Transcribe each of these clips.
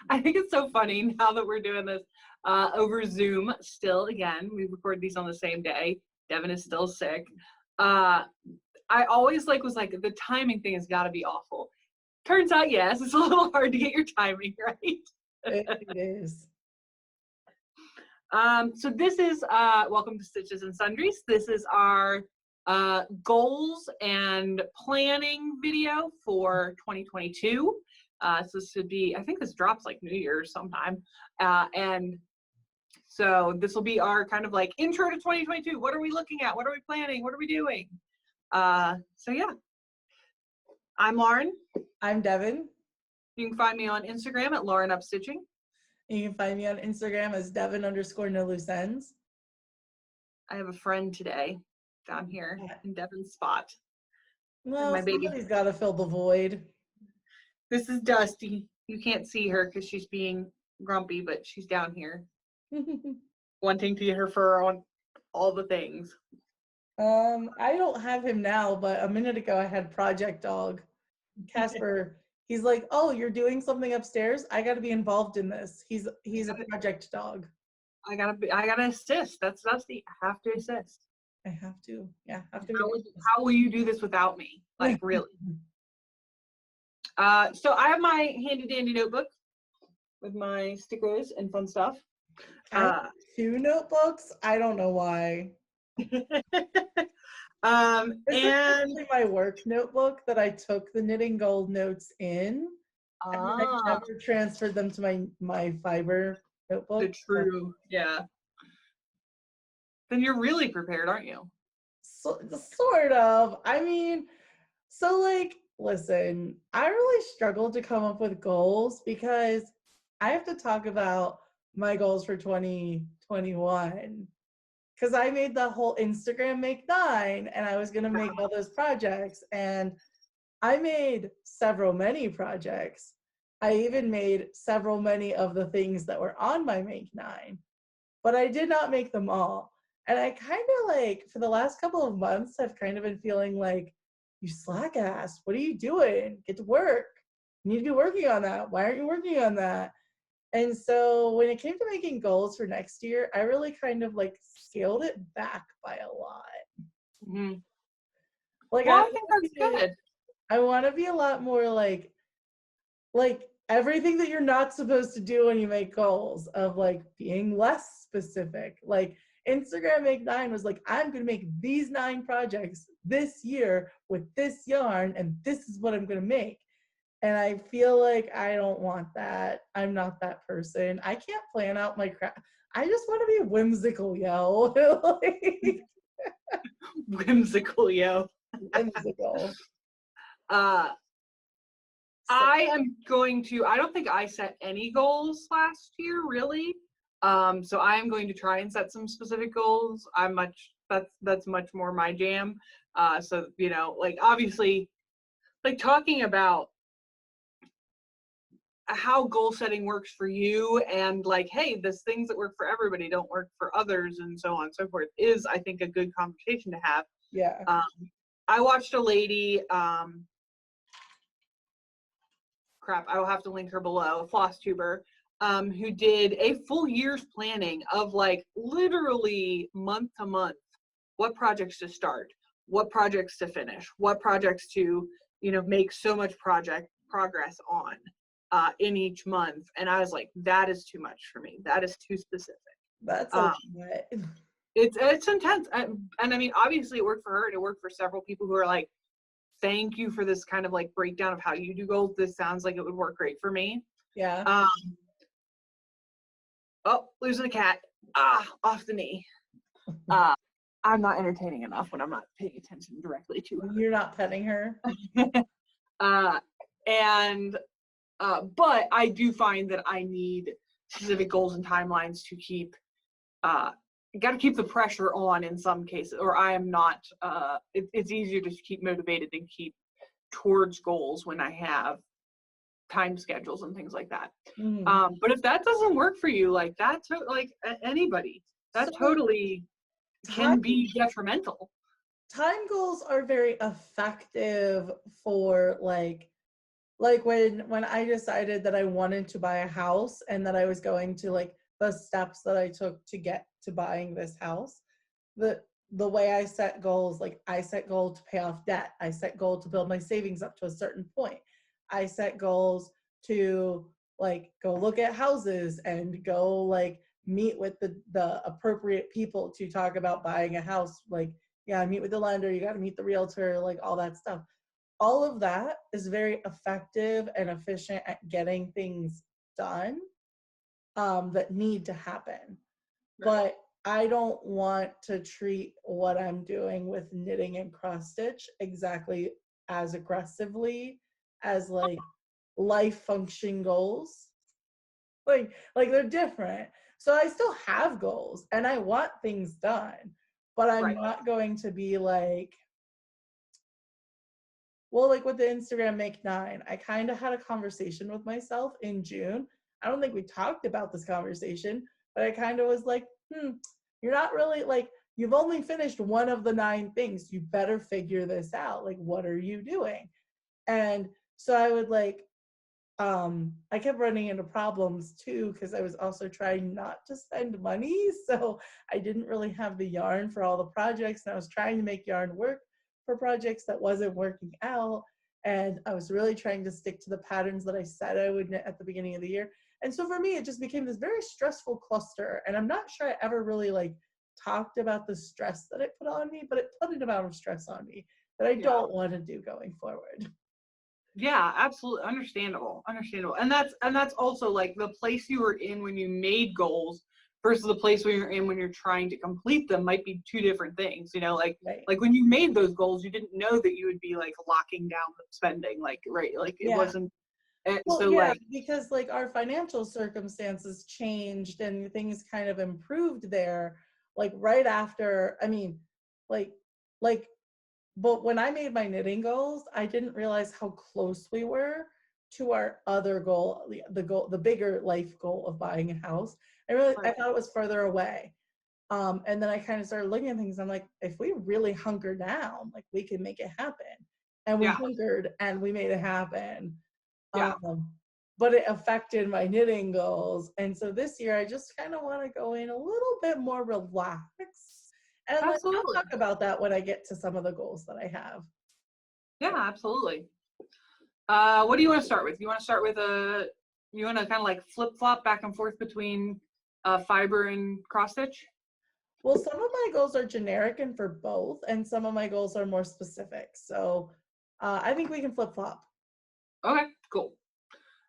I think it's so funny now that we're doing this over Zoom still. Again, we record these on the same day. Devyn is still sick. I always was like, the timing thing has got to be awful. Turns out, yes, it's a little hard to get your timing right. It is. So this is, welcome to Stitches and Sundries. This is our goals and planning video for 2022. So this should be, I think this drops like New Year's sometime. And so this will be our kind of like intro to 2022. What are we looking at? What are we planning? What are we doing? So yeah, I'm Lauren. I'm Devyn. You can find me on Instagram at Lauren Up Stitching. You can find me on Instagram as Devyn_no_loose_ends. I have a friend today down here in Devyn's spot. Well, my baby. Somebody's got to fill the void. This is Dusty. You can't see her because she's being grumpy, but she's down here wanting to get her fur on all the things. I don't have him now, but a minute ago I had Project Dog. Casper, he's like, "Oh, you're doing something upstairs? I got to be involved in this." He's a project dog. I gotta assist. That's Dusty. I have to assist. I have to. Yeah, have to. How will you do this without me? Like, really? So I have my handy dandy notebook with my stickers and fun stuff. I have 2 notebooks. I don't know why. And is my work notebook that I took the Knitting Gold notes in. And I never transferred them to my fiber notebook. The true, yeah. Then you're really prepared, aren't you? So, sort of. I mean, so like, listen, I really struggled to come up with goals because I have to talk about my goals for 2021. Because I made the whole Instagram Make 9 and I was going to make all those projects. And I made many projects. I even made many of the things that were on my Make 9. But I did not make them all. And I kind of like, for the last couple of months, I've kind of been feeling like, you slack ass, what are you doing? Get to work. You need to be working on that. Why aren't you working on that? And so when it came to making goals for next year, I really kind of like scaled it back by a lot. Mm-hmm. Like, well, I think that's good. I want to be a lot more like everything that you're not supposed to do when you make goals, of like being less specific. Like Instagram Make 9 was like, I'm going to make these 9 projects this year with this yarn, and this is what I'm going to make. And I feel like I don't want that. I'm not that person. I can't plan out my crap. I just want to be whimsical, yo. Like, whimsical, yo. Whimsical. I am going to, I don't think I set any goals last year, really. So I am going to try and set some specific goals. That's much more my jam. So, you know, like obviously, like talking about how goal setting works for you, and like, hey, these things that work for everybody don't work for others, and so on and so forth, is I think a good conversation to have. Yeah. I watched a lady, crap, I will have to link her below, a Flosstuber, who did a full year's planning of like literally month to month, what projects to start, what projects to finish, what projects to, you know, make so much progress on in each month. And I was like, that is too much for me. That is too specific. That's a lot. It's intense. And I mean, obviously it worked for her, and it worked for several people who are like, thank you for this kind of like breakdown of how you do goals. This sounds like it would work great for me. Yeah. Oh, losing a cat. Off the knee. I'm not entertaining enough when I'm not paying attention directly to her. You're not petting her. But I do find that I need specific goals and timelines to keep, got to keep the pressure on in some cases, or I am not, it's easier to keep motivated and keep towards goals when I have time schedules and things like that. But if that doesn't work for you, like that's like anybody, that totally can be detrimental. Time goals are very effective for like like when I decided that I wanted to buy a house and that I was going to like the steps that I took to get to buying this house, the way I set goals, like I set goal to pay off debt, I set goal to build my savings up to a certain point, I set goals to like go look at houses and go like meet with the appropriate people to talk about buying a house. Like, yeah, meet with the lender, you got to meet the realtor, like all that stuff. All of that is very effective and efficient at getting things done that need to happen. Right. But I don't want to treat what I'm doing with knitting and cross stitch exactly as aggressively as like life function goals. Like they're different. So I still have goals and I want things done, but I'm Right. not going to be like, well, like with the Instagram Make 9, I kind of had a conversation with myself in June. I don't think we talked about this conversation, but I kind of was like, you're not really like, you've only finished one of the 9 things. You better figure this out. Like, what are you doing? And so I would like, I kept running into problems too, because I was also trying not to spend money. So I didn't really have the yarn for all the projects. And I was trying to make yarn work for projects that wasn't working out. And I was really trying to stick to the patterns that I said I would knit at the beginning of the year. And so for me, it just became this very stressful cluster. And I'm not sure I ever really like talked about the stress that it put on me, but it put an amount of stress on me that I don't want to do going forward. Yeah, absolutely understandable. And that's also like the place you were in when you made goals versus the place where you're in when you're trying to complete them might be two different things, you know, like Right. like when you made those goals, you didn't know that you would be like locking down the spending, like right, like it Yeah. wasn't Well, so yeah, like because like our financial circumstances changed and things kind of improved there, like right after, I mean, like, like, but when I made my knitting goals, I didn't realize how close we were to our other goal, the bigger life goal of buying a house. I right, thought it was further away. And then I kind of started looking at things. I'm like, if we really hunker down, like we can make it happen. And we yeah, hunkered and we made it happen. yeah, But it affected my knitting goals. And so this year, I just kind of want to go in a little bit more relaxed. And like, I'll absolutely, talk about that when I get to some of the goals that I have. yeah, absolutely. What do you want to start with? You want to start with you want to kind of like flip flop back and forth between fiber and cross stitch? Well, some of my goals are generic and for both, and some of my goals are more specific. So I think we can flip flop. Okay, cool.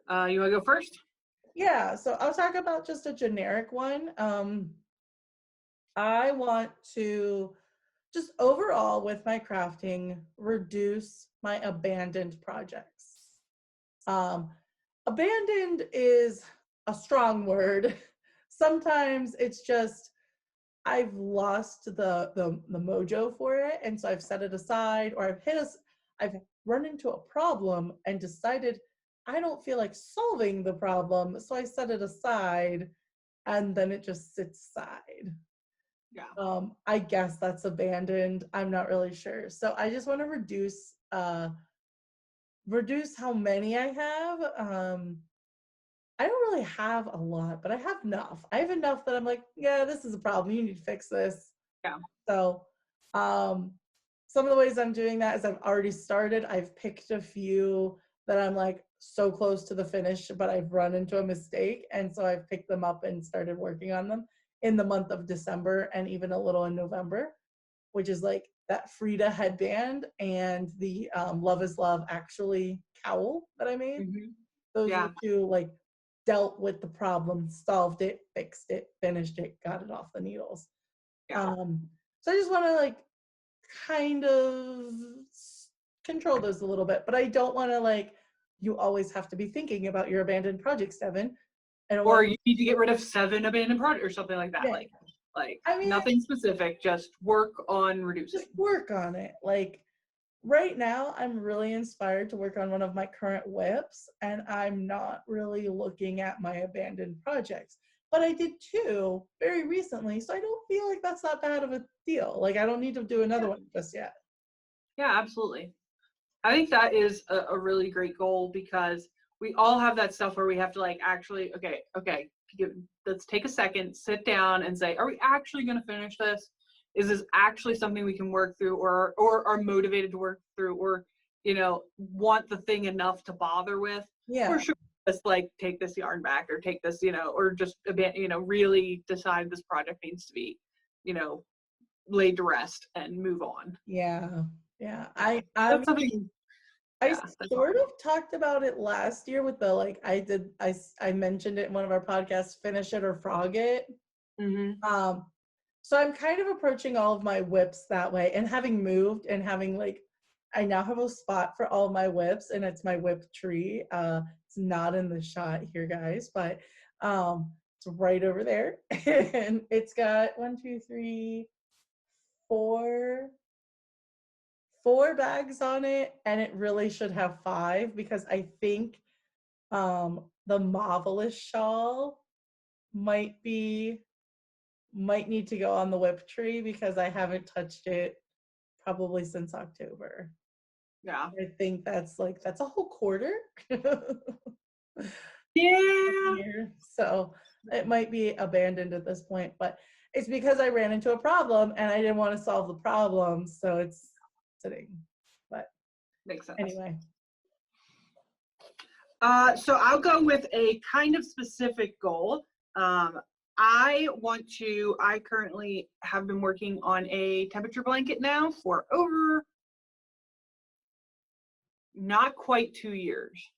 You want to go first? Yeah, so I'll talk about just a generic one. I want to just overall with my crafting reduce my abandoned projects. Um, Abandoned is a strong word. Sometimes it's just I've lost the mojo for it, and so I've set it aside, or I've run into a problem and decided I don't feel like solving the problem, so I set it aside, and then it just sits aside. Yeah. I guess that's abandoned. I'm not really sure. So I just want to reduce how many I have. I don't really have a lot, but I have enough. I have enough that I'm like, yeah, this is a problem. You need to fix this. Yeah. So, um, some of the ways I'm doing that is I've already started. I've picked a few that I'm like so close to the finish, but I've run into a mistake. And so I've picked them up and started working on them in the month of December and even a little in November, which is like that Frida headband and the Love is Love actually cowl that I made. Mm-hmm. Those are Yeah. the two like dealt with the problem, solved it, fixed it, finished it, got it off the needles. Yeah. So I just want to like kind of control those a little bit, but I don't want to like you always have to be thinking about your abandoned projects, Devynn. I don't Or want you need to get rid of 7 abandoned projects or something like that. yeah. Like I mean, nothing specific, just work on reducing. just work on it. Like right now, I'm really inspired to work on one of my current whips, and I'm not really looking at my abandoned projects. But I did 2 very recently, so I don't feel like that's not bad of a deal. Like I don't need to do another one just yet. Yeah, absolutely. I think that is a really great goal, because we all have that stuff where we have to like actually, okay, let's take a second, sit down and say, are we actually going to finish this? Is this actually something we can work through, or are motivated to work through, or, you know, want the thing enough to bother with? Yeah. Or should we just like take this yarn back, or take this, you know, or just, you know, really decide this project needs to be, you know, laid to rest and move on. Yeah. Yeah. That's something. I Yeah, sort of talked about it last year with the, like, I mentioned it in one of our podcasts, finish it or frog it. Mm-hmm. So I'm kind of approaching all of my whips that way, and having moved and having like, I now have a spot for all of my whips, and it's my whip tree. It's not in the shot here, guys, but it's right over there. And it's got 4 bags on it, and it really should have 5, because I think the Marvelous shawl might need to go on the whip tree, because I haven't touched it probably since October. Yeah. I think that's a whole quarter. Yeah. So it might be abandoned at this point, but it's because I ran into a problem and I didn't want to solve the problem, so it's sitting. But Makes sense. anyway. So I'll go with a kind of specific goal. I currently have been working on a temperature blanket now for over not quite 2 years.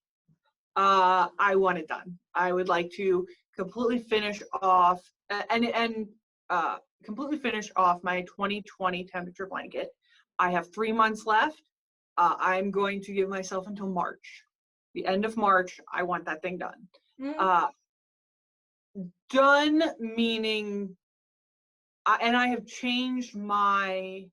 I want it done. I would like to completely finish off completely finish off my 2020 temperature blanket. I have 3 months left. I'm going to give myself until March. The end of March, I want that thing done. Done meaning, and I have changed my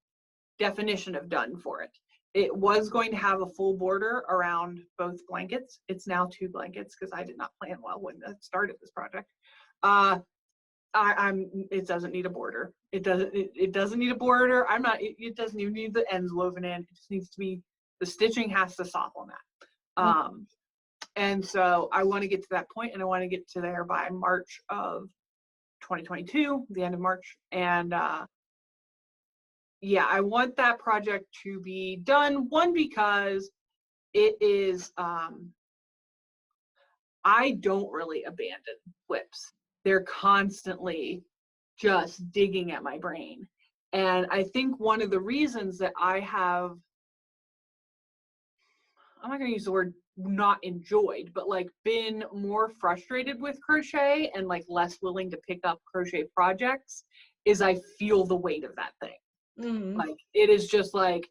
definition of done for it. It was going to have a full border around both blankets. It's now 2 blankets, because I did not plan well when I started this project. It doesn't need a border. It doesn't need a border. It doesn't even need the ends woven in. It just needs to be, the stitching has to soften that. And so I want to get to that point, and I want to get to there by March of 2022, the end of March. And yeah, I want that project to be done. One, because it is, I don't really abandon whips. They're constantly just digging at my brain. And I think one of the reasons that I'm not going to use the word not enjoyed, but like been more frustrated with crochet and like less willing to pick up crochet projects, is I feel the weight of that thing. Mm-hmm. Like it's just like,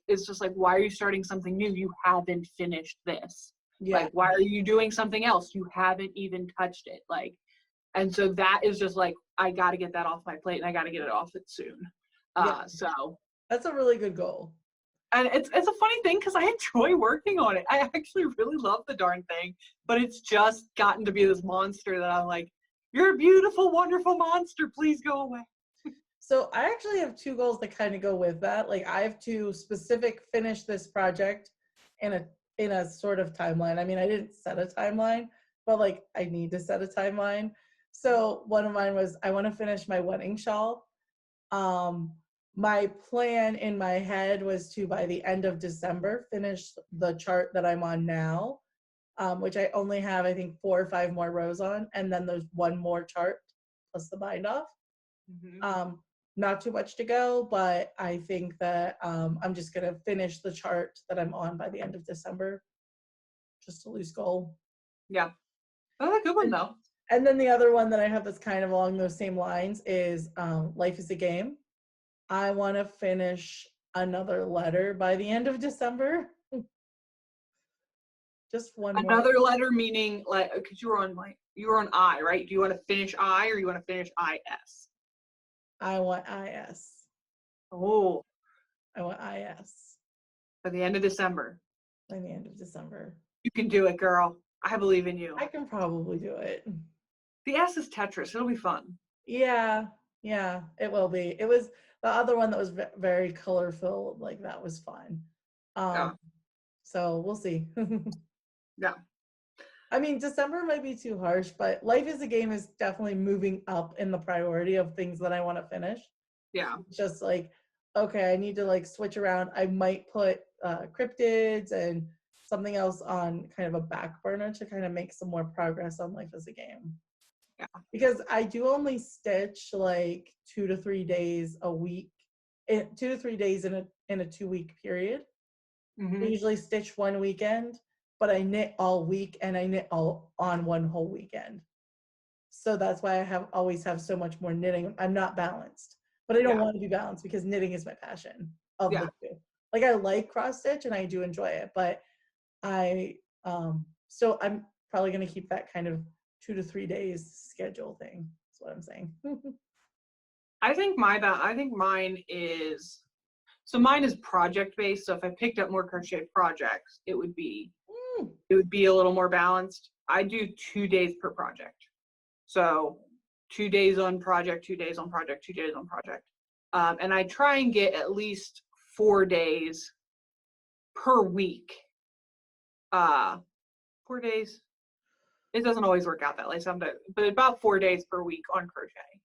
why are you starting something new? You haven't finished this. Yeah. Like, why are you doing something else? You haven't even touched it. Like, and so that is just like, I got to get that off my plate, and I got to get it off it soon. So that's a really good goal. And it's a funny thing, because I enjoy working on it. I actually really love the darn thing, but it's just gotten to be this monster that I'm like, you're a beautiful, wonderful monster. Please go away. So I actually have 2 goals that kind of go with that. Like, I have to finish this project in a sort of timeline. I mean, I didn't set a timeline, but like, I need to set a timeline. So one of mine was, I want to finish my wedding shawl. My plan in my head was to, by the end of December, finish the chart that I'm on now, which I only have, I think, 4 or 5 more rows on, and then there's 1 more chart plus the bind off. Mm-hmm. Not too much to go, but I think that I'm just going to finish the chart that I'm on by the end of December. Just a loose goal. Yeah. That's a good one, though. And then the other one that I have that's kind of along those same lines is Life is a Game. I want to finish another letter by the end of December. Just one another more. letter, meaning like, because you were on I, right? Do you want to finish I, or you want to finish IS? I want IS. Oh. I want IS. By the end of December. By the end of December. You can do it, girl. I believe in you. I can probably do it. The S is Tetris. It'll be fun. Yeah, it will be. It was the other one that was very colorful. Like, that was fun. Yeah. So we'll see. Yeah. I mean, December might be too harsh, but Life is a Game is definitely moving up in the priority of things that I want to finish. Yeah. Just like, okay, I need to like switch around. I might put cryptids and something else on kind of a back burner to kind of make some more progress on Life is a Game. Yeah. Because I do only stitch like 2 to 3 days a week, 2 to 3 days in a 2-week period. Mm-hmm. I usually stitch one weekend, but I knit all week and I knit all on one whole weekend. So that's why I always have so much more knitting. I'm not balanced, but I don't want to be balanced because knitting is my passion of the two. Like I like cross stitch and I do enjoy it, but so I'm probably going to keep that kind of 2 to 3 days schedule thing. That's what I'm saying. I think mine is, so mine is project based. So if I picked up more crochet projects, it would be a little more balanced. I do 2 days per project. So 2 days on project, 2 days on project, 2 days on project. And I try and get at least 4 days per week. 4 days. It doesn't always work out that way sometimes, but about 4 days per week on crochet.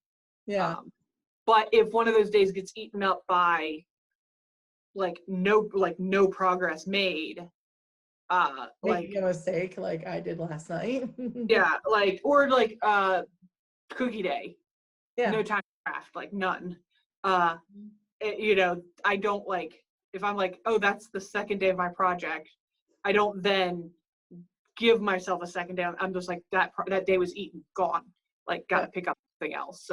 Yeah. But if one of those days gets eaten up by no progress made, making a mistake like I did last night. Yeah, or cookie day. Yeah. No time to craft, none. I don't if I'm oh, that's the second day of my project, I don't then give myself a second day. I'm just that day was eaten, gone. Gotta pick up something else.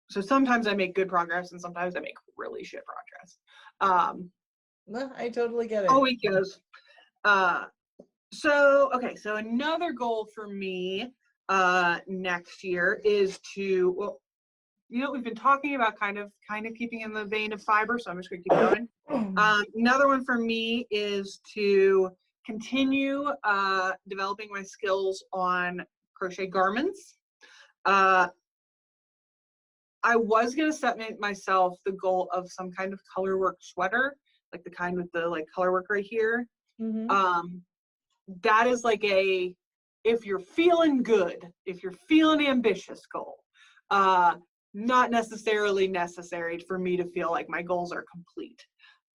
So sometimes I make good progress and sometimes I make really shit progress. No, I totally get it. All week goes. So another goal for me next year is to, we've been talking about kind of keeping in the vein of fiber, so I'm just gonna keep going. Another one for me is to continue developing my skills on crochet garments. I was gonna set myself the goal of some kind of color work sweater, like the kind with the color work right here. Mm-hmm. That is if you're feeling good, if you're feeling ambitious goal. Not necessarily necessary for me to feel like my goals are complete.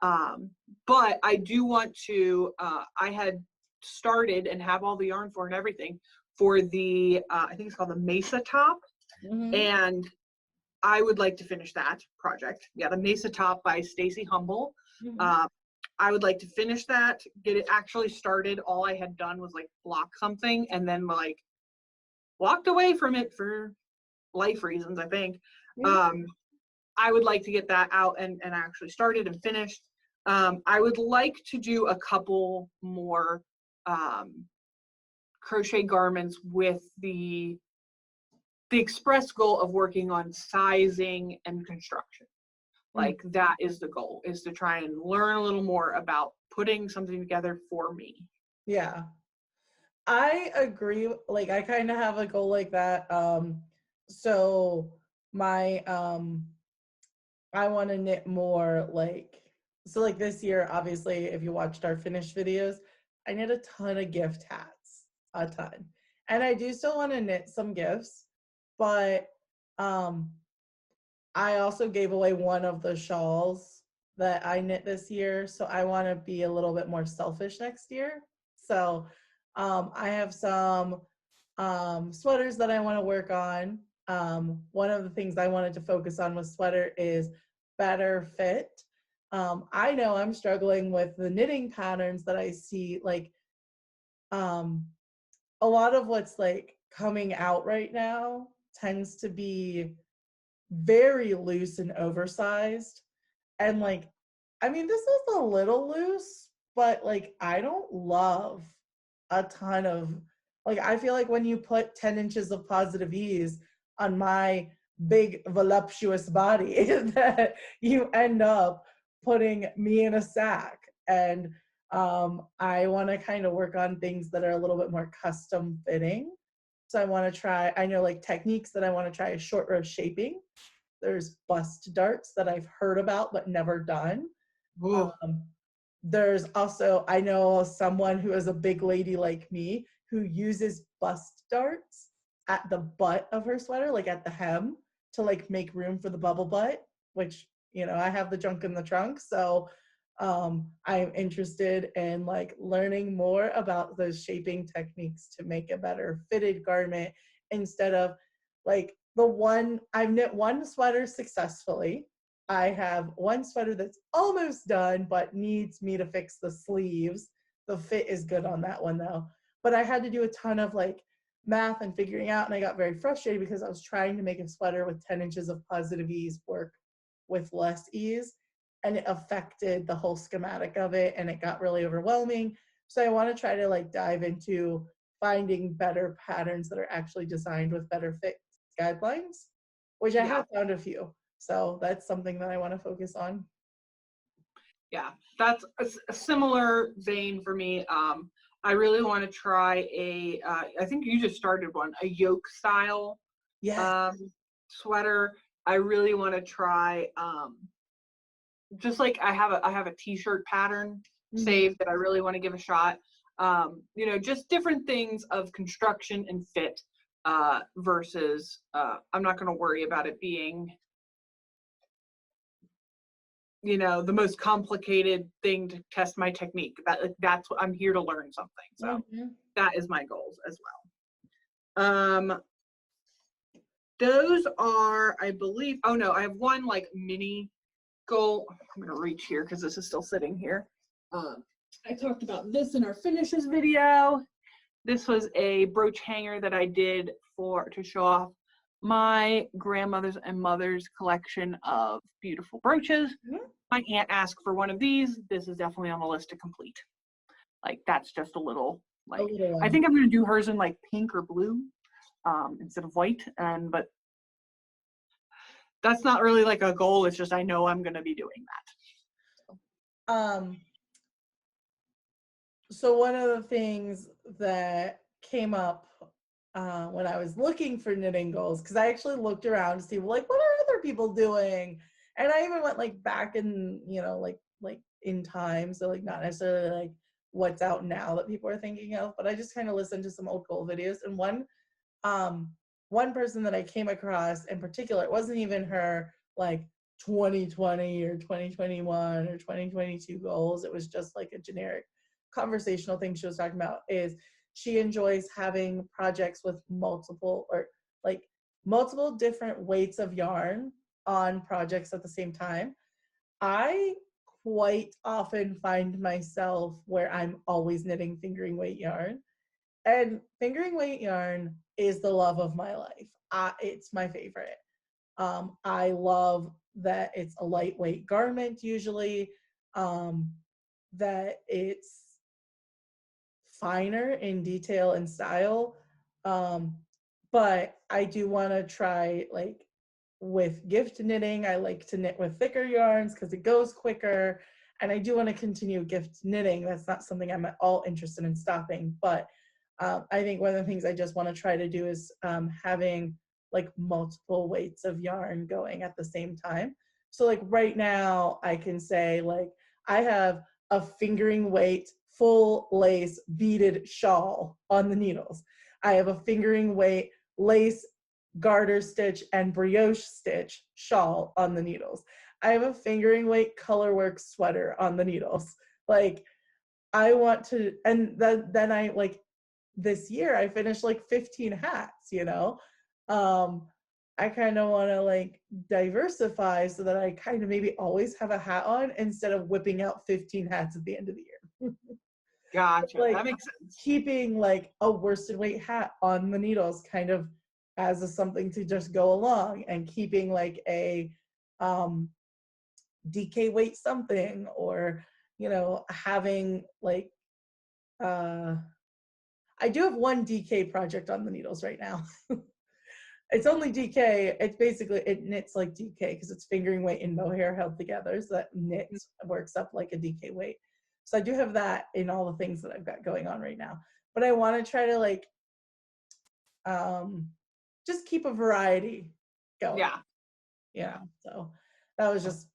But I do want to, I had started and have all the yarn for and everything for the, I think it's called the Mesa top. Mm-hmm. And I would like to finish that project. Yeah, the Mesa top by Stacy Humble. Mm-hmm. I would like to finish that, get it actually started. All I had done was block something and then walked away from it for life reasons, I think. Mm-hmm. I would like to get that out and actually started and finished. I would like to do a couple more crochet garments with the express goal of working on sizing and construction. That is the goal, is to try and learn a little more about putting something together for me. Yeah, I agree. I kind of have a goal like that. So my I want to knit more this year, obviously, if you watched our finished videos, I knit a ton of gift hats, a ton. And I do still want to knit some gifts, but I also gave away one of the shawls that I knit this year, so I want to be a little bit more selfish next year. So I have some sweaters that I want to work on. One of the things I wanted to focus on with sweater is better fit. I know I'm struggling with the knitting patterns that I see, a lot of what's coming out right now tends to be very loose and oversized. And I mean, this is a little loose, but I don't love a ton of, I feel like when you put 10 inches of positive ease on my big voluptuous body, that you end up putting me in a sack. And I want to kind of work on things that are a little bit more custom fitting. So I want to try, I know techniques that I want to try is short row shaping. There's bust darts that I've heard about but never done. Ooh. There's also, I know someone who is a big lady like me who uses bust darts at the butt of her sweater, like at the hem, to like make room for the bubble butt, which, you know, I have the junk in the trunk. So I'm interested in like learning more about those shaping techniques to make a better fitted garment instead of like I've knit one sweater successfully. I have one sweater that's almost done, but needs me to fix the sleeves. The fit is good on that one though. But I had to do a ton of like math and figuring out, and I got very frustrated because I was trying to make a sweater with 10 inches of positive ease work with less ease, and it affected the whole schematic of it, and it got really overwhelming. So I want to try to like dive into finding better patterns that are actually designed with better fit guidelines, which I have found a few. So that's something that I want to focus on. Yeah, that's a similar vein for me. I really want to try I think you just started one, a yoke style sweater. I really want to try, just like I have a t-shirt pattern saved that I really want to give a shot. You know, just different things of construction and fit versus I'm not going to worry about it being, you know, the most complicated thing to test my technique. That's what I'm here to learn something. So that is my goals as well. Those are, I believe, oh no, I have one like mini goal. I'm gonna reach here because this is still sitting here. I talked about this in our finishes video. This was a brooch hanger that I did to show off my grandmother's and mother's collection of beautiful brooches. My aunt asked for one of these. This is definitely on the list to complete. Like that's just a little, like, I think I'm gonna do hers in like pink or blue instead of white, but that's not really like a goal. It's just I know I'm gonna be doing that. So one of the things that came up when I was looking for knitting goals, because I actually looked around to see, well, like, what are other people doing? And I even went like back in, you know, like in time, so like not necessarily like what's out now that people are thinking of, but I just kind of listened to some old goal videos, and one person that I came across in particular, it wasn't even her like 2020 or 2021 or 2022 goals, it was just like a generic conversational thing she was talking about, is she enjoys having projects with multiple different weights of yarn on projects at the same time. I quite often find myself where I'm always knitting fingering weight yarn, and fingering weight yarn is the love of my life. It's my favorite. I love that it's a lightweight garment usually, that it's finer in detail and style. But I do want to try, like with gift knitting, I like to knit with thicker yarns because it goes quicker. And I do want to continue gift knitting. That's not something I'm at all interested in stopping. But I think one of the things I just want to try to do is having like multiple weights of yarn going at the same time. So like right now I can say like I have a fingering weight full lace beaded shawl on the needles. I have a fingering weight lace garter stitch and brioche stitch shawl on the needles. I have a fingering weight colorwork sweater on the needles. Like I want to, and then I like this year I finished like 15 hats, you know. I kind of want to like diversify so that I kind of maybe always have a hat on instead of whipping out 15 hats at the end of the year. Gotcha. Like that makes sense. keeping like a worsted weight hat on the needles kind of as something to just go along, and keeping like a DK weight something, or you know, having like I do have one DK project on the needles right now. It's only DK. It's basically, it knits like DK because it's fingering weight and mohair held together. So that knits, works up like a DK weight. So I do have that in all the things that I've got going on right now. But I want to try to like just keep a variety going. Yeah. Yeah. So that was just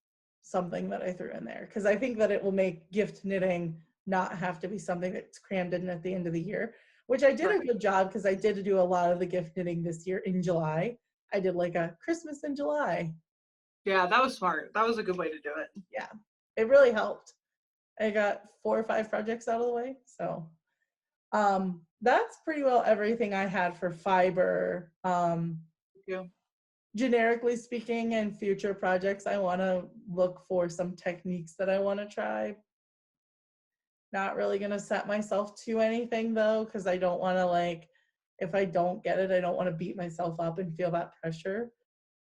something that I threw in there because I think that it will make gift knitting not have to be something that's crammed in at the end of the year, which I did a good job because I did do a lot of the gift knitting this year in July. I did like a Christmas in July. Yeah, that was smart. That was a good way to do it. Yeah, it really helped. I got 4 or 5 projects out of the way. So that's pretty well everything I had for fiber. Yeah. Generically speaking, in future projects, I want to look for some techniques that I want to try. Not really going to set myself to anything though, because I don't want to, like, if I don't get it, I don't want to beat myself up and feel that pressure.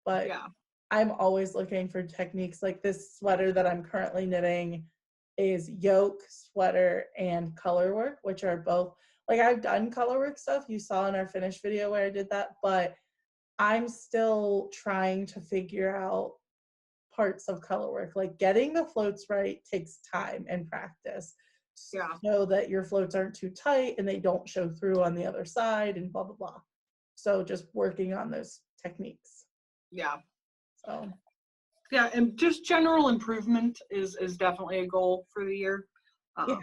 But Yeah. I'm always looking for techniques. Like this sweater that I'm currently knitting is yoke, sweater, and color work, which are both, like, I've done color work stuff. You saw in our finished video where I did that, but I'm still trying to figure out parts of color work. Like getting the floats right takes time and practice. Yeah. So that your floats aren't too tight and they don't show through on the other side and blah, blah, blah. So just working on those techniques. Yeah. So. Yeah, and just general improvement is definitely a goal for the year. Yeah.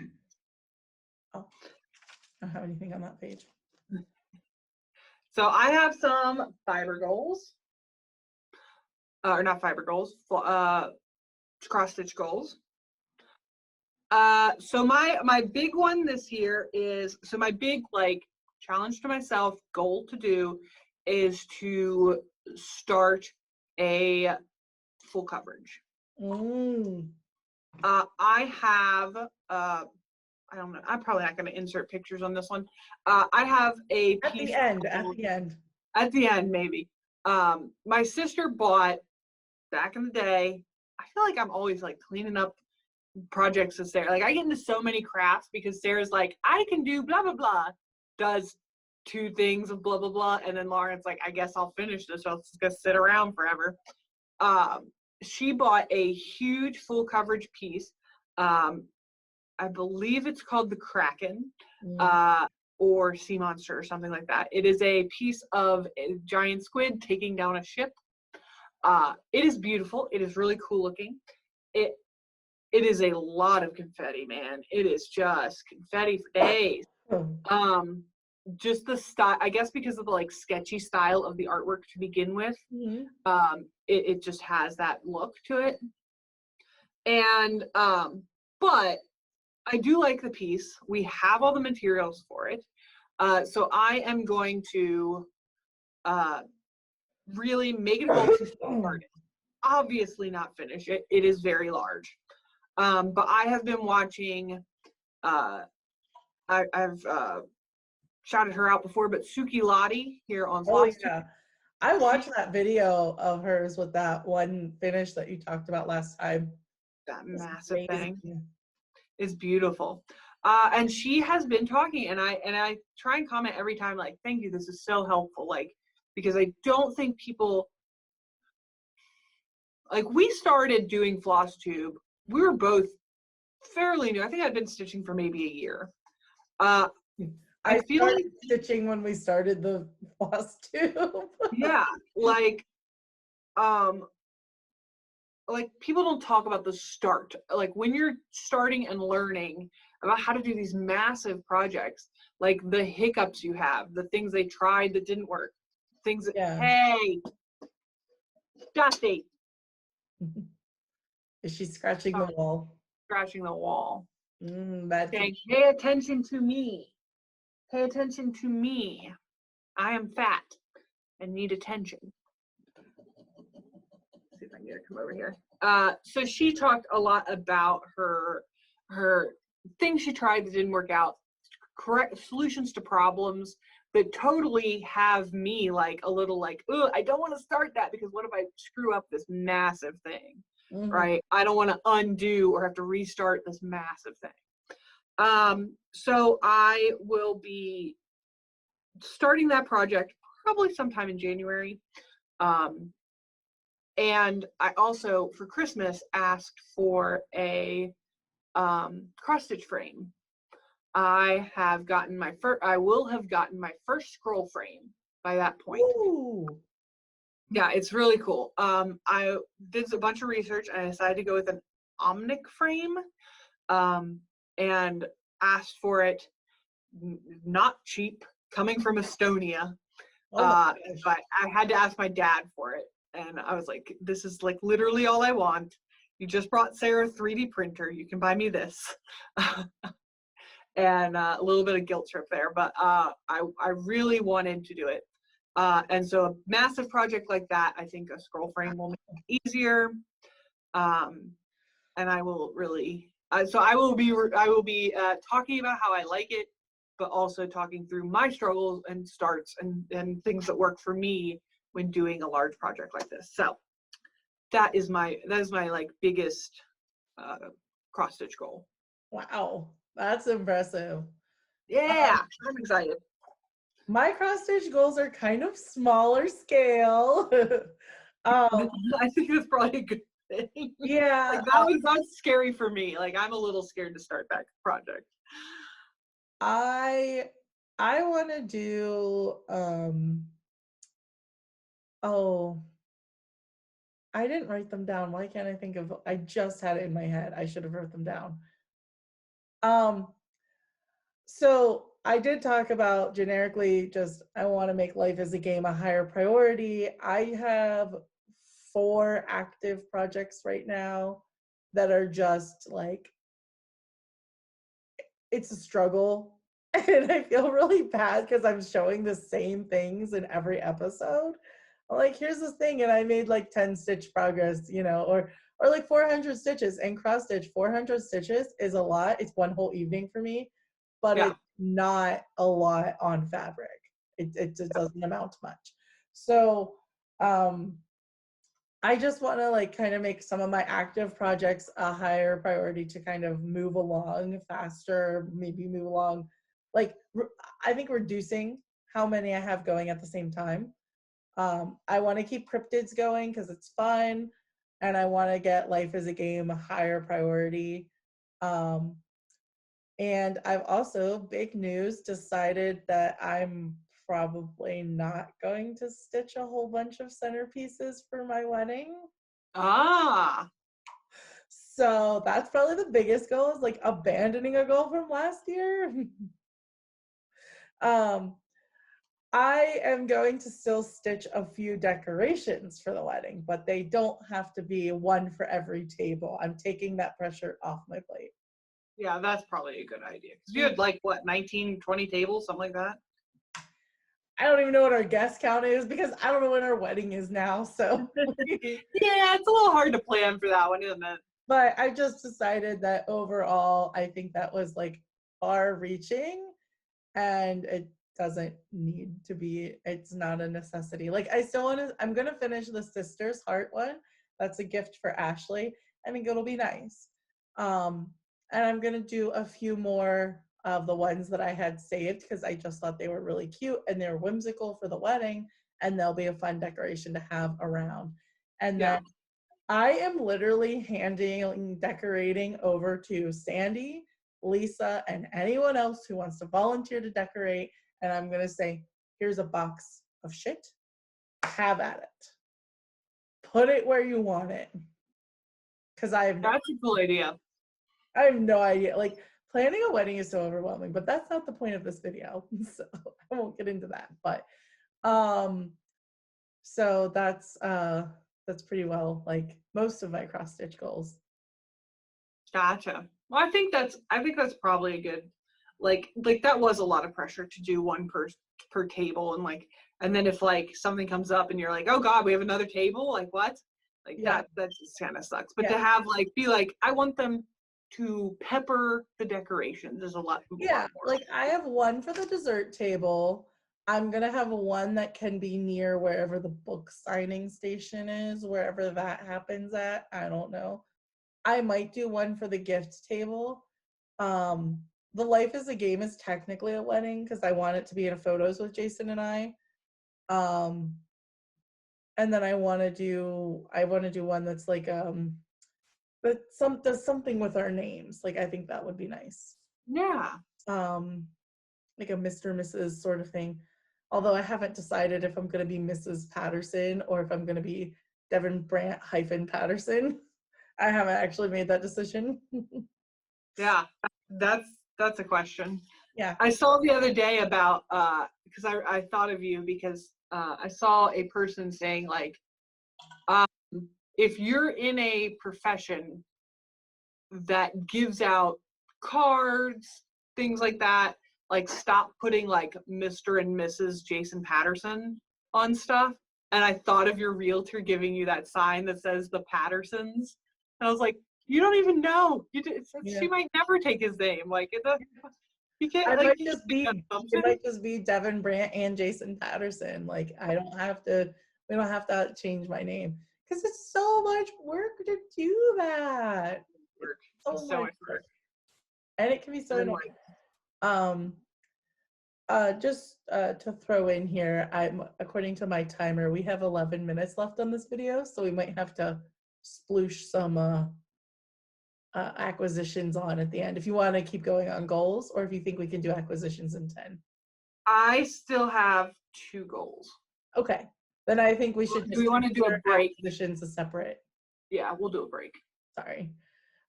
Oh, I don't have anything on that page. So I have some fiber goals, or not fiber goals, cross stitch goals. So my big one this year is, so my big like challenge to myself, goal to do, is to start a full coverage. I have I don't know, I'm probably not going to insert pictures on this one. I have a piece at the end maybe. My sister bought, back in the day, I feel like I'm always like cleaning up projects with Sarah. Like I get into so many crafts because Sarah's like, I can do blah blah blah, does 2 things of blah blah blah, and then Lauren's like, I guess I'll finish this, I'll just gonna sit around forever. She bought a huge full coverage piece. I believe it's called the Kraken, or Sea Monster or something like that. It is a piece of a giant squid taking down a ship. It is beautiful. It is really cool looking. It is a lot of confetti, man. It is just confetti for days. Just the style, I guess, because of the like sketchy style of the artwork to begin with. It just has that look to it. And but I do like the piece. We have all the materials for it. So I am going to really make it a goal to start it. Obviously not finish it. It is very large. But I have been watching, I've shouted her out before, but Suki Lottie here on Flosstube. Yeah. I watched that video of hers with that one finish that you talked about last time. That massive thing is beautiful. And she has been talking, and I try and comment every time, like, thank you, this is so helpful, like, because I don't think people, like, we started doing Flosstube, we were both fairly new. I think I'd been stitching for maybe a year. I feel like stitching when we started the Flosstube. Yeah, like people don't talk about the start. Like when you're starting and learning about how to do these massive projects, like the hiccups you have, the things they tried that didn't work, things that, hey, Dusty. Is she scratching the wall? Scratching the wall. Saying, pay attention to me. Pay attention to me. I am fat and need attention. Let's see if I can get her to come over here. So she talked a lot about her things she tried that didn't work out, correct solutions to problems that totally have me like a little like, oh, I don't want to start that because what if I screw up this massive thing, right? I don't want to undo or have to restart this massive thing. So I will be starting that project probably sometime in January. And I also, for Christmas, asked for a cross stitch frame. I will have gotten my first scroll frame by that point. Ooh. Yeah, it's really cool. I did a bunch of research and I decided to go with an Omnic frame, and asked for it not cheap, coming from Estonia. Oh my So I had to ask my dad for it. And I was like, this is like literally all I want. You just brought Sarah a 3D printer. You can buy me this. And a little bit of guilt trip there, but I really wanted to do it. And so a massive project like that, I think a scroll frame will make it easier. And I will really, so I will be talking about how I like it, but also talking through my struggles and starts and things that work for me when doing a large project like this. So that is my like biggest cross stitch goal. Wow, that's impressive. Yeah, I'm excited. My cross stitch goals are kind of smaller scale. I think that's probably a good thing. Yeah, like that's scary for me. Like I'm a little scared to start that project. I want to do oh, I didn't write them down. Why can't I think of, I just had it in my head. I should have wrote them down. So I did talk about generically just I want to make life as a game a higher priority. I have 4 active projects right now that are just like, it's a struggle. And I feel really bad because I'm showing the same things in every episode. Like, here's this thing, and I made like 10 stitch progress, you know, or like 400 stitches. And cross stitch, 400 stitches is a lot. It's one whole evening for me, but Yeah. it's not a lot on fabric. It just doesn't amount to much. So I just want to like kind of make some of my active projects a higher priority to kind of move along faster, maybe move along. Like, I think reducing how many I have going at the same time. I want to keep cryptids going because it's fun, and I want to get life as a game a higher priority. And I've also, big news, decided that I'm probably not going to stitch a whole bunch of centerpieces for my wedding. Ah. So that's probably the biggest goal, is like abandoning a goal from last year. I am going to still stitch a few decorations for the wedding, but they don't have to be one for every table. I'm taking that pressure off my plate. Yeah, that's probably a good idea. Because you had like, what, 19, 20 tables, something like that? I don't even know what our guest count is because I don't know when our wedding is now. So yeah, it's a little hard to plan for that one, isn't it? But I just decided that overall, I think that was like far reaching, and it doesn't need to be, it's not a necessity. Like, I still want to, I'm going to finish the Sister's Heart one. That's a gift for Ashley. I think it'll be nice. And I'm going to do a few more of the ones that I had saved because I just thought they were really cute and they're whimsical for the wedding, and they'll be a fun decoration to have around. And then I am literally handing decorating over to Sandy, Lisa, and anyone else who wants to volunteer to decorate. And I'm going to say, here's a box of shit. Have at it. Put it where you want it. Because That's a cool idea. I have no idea. Like, planning a wedding is so overwhelming, but that's not the point of this video. So I won't get into that. But so that's pretty well like most of my cross stitch goals. Gotcha. Well, I think that's probably a good, like that was a lot of pressure to do one per table, and like, and then if like something comes up and you're like, oh God, we have another table, like what? Like that just kind of sucks. But to have like, be like, I want them to pepper the decorations is a lot more. Like I have one for the dessert table. I'm gonna have one that can be near wherever the book signing station is, wherever that happens at. I don't know. I might do one for the gift table. The Life is a Game is technically a wedding because I want it to be in photos with Jason and I. And then I want to do one that's like but does something with our names. Like, I think that would be nice. Yeah. Like a Mr. Mrs. sort of thing. although I haven't decided if I'm going to be Mrs. Patterson or if I'm going to be Devynn Brant - Patterson. I haven't actually made that decision. Yeah, that's a question. Yeah. I saw the other day about, because I thought of you because I saw a person saying like, if you're in a profession that gives out cards, things like that, like stop putting like Mr. and Mrs. Jason Patterson on stuff. And I thought of your realtor giving you that sign that says the Pattersons. And I was like, you don't even know. She might never take his name. Like, you can't. It like, might just be Devynn Brant and Jason Patterson. Like, I don't have to. We don't have to change my name because it's so much work to do that. It's so much work. And it can be so annoying. Just to throw in here, according to my timer, we have 11 minutes left on this video, so we might have to sploosh some acquisitions on at the end if you want to keep going on goals, or if you think we can do acquisitions in 10. I still have 2 goals. Okay, then I think we should. Do we want to do a break? Acquisitions is separate. Yeah, we'll do a break. Sorry.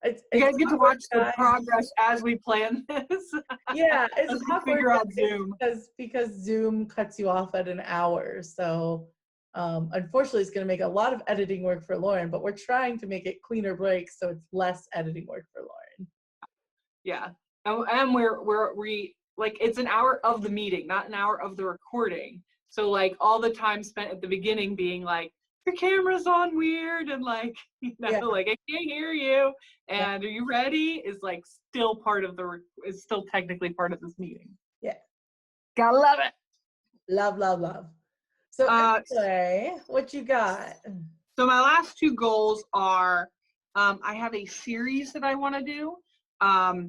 You guys get to watch the progress as we plan this. Yeah, it's awkward figure out Zoom because Zoom cuts you off at an hour. So unfortunately, it's going to make a lot of editing work for Lauren, but we're trying to make it cleaner breaks so it's less editing work for Lauren. Yeah, and we like it's an hour of the meeting, not an hour of the recording. So like all the time spent at the beginning being like, your camera's on weird and like, like I can't hear you and are you ready is like still part of is still technically part of this meeting. Yeah. Gotta love it. Love. So anyway, what you got? So my last 2 goals are, I have a series that I want to do. I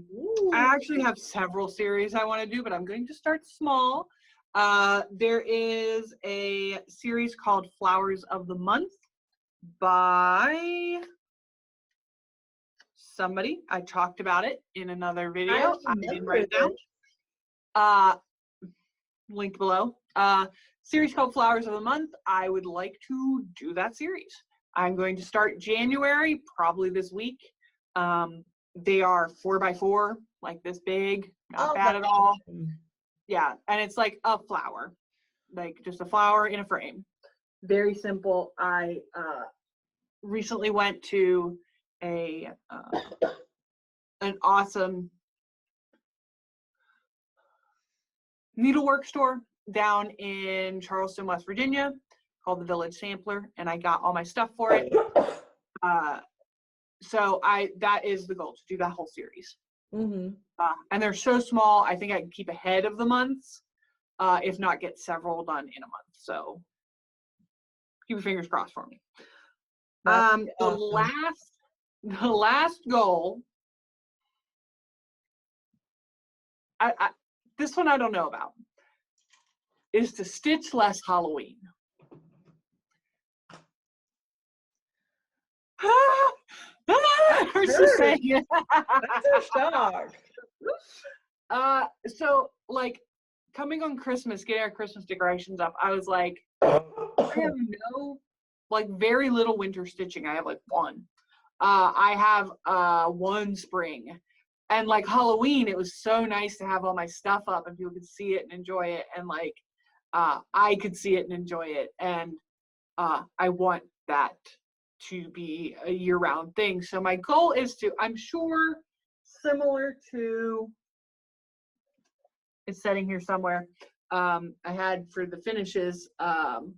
actually have several series I want to do, but I'm going to start small. There is a series called Flowers of the Month by somebody. I talked about it in another video. I didn't write it down. Linked below. Series called Flowers of the Month. I would like to do that series. I'm going to start January, probably this week. They are 4x4, like this big, not bad at all. Yeah, and it's like a flower, like just a flower in a frame. Very simple. I recently went to an awesome needlework store down in Charleston, West Virginia, called the Village Sampler, and I got all my stuff for it. So that is the goal, to do that whole series. Mm-hmm. And they're so small, I think I can keep ahead of the months, if not get several done in a month. So keep your fingers crossed for me. Awesome. The last goal, this one I don't know about, is to stitch less Halloween. We're just saying it. That's a shock. So like coming on Christmas, getting our Christmas decorations up, I was like, I have very little winter stitching. I have like 1. I have 1 spring. And like Halloween, it was so nice to have all my stuff up and people could see it and enjoy it. And like I could see it and enjoy it. And I want that to be a year-round thing. So my goal is to, I'm sure, similar to, it's setting here somewhere, I had for the finishes, the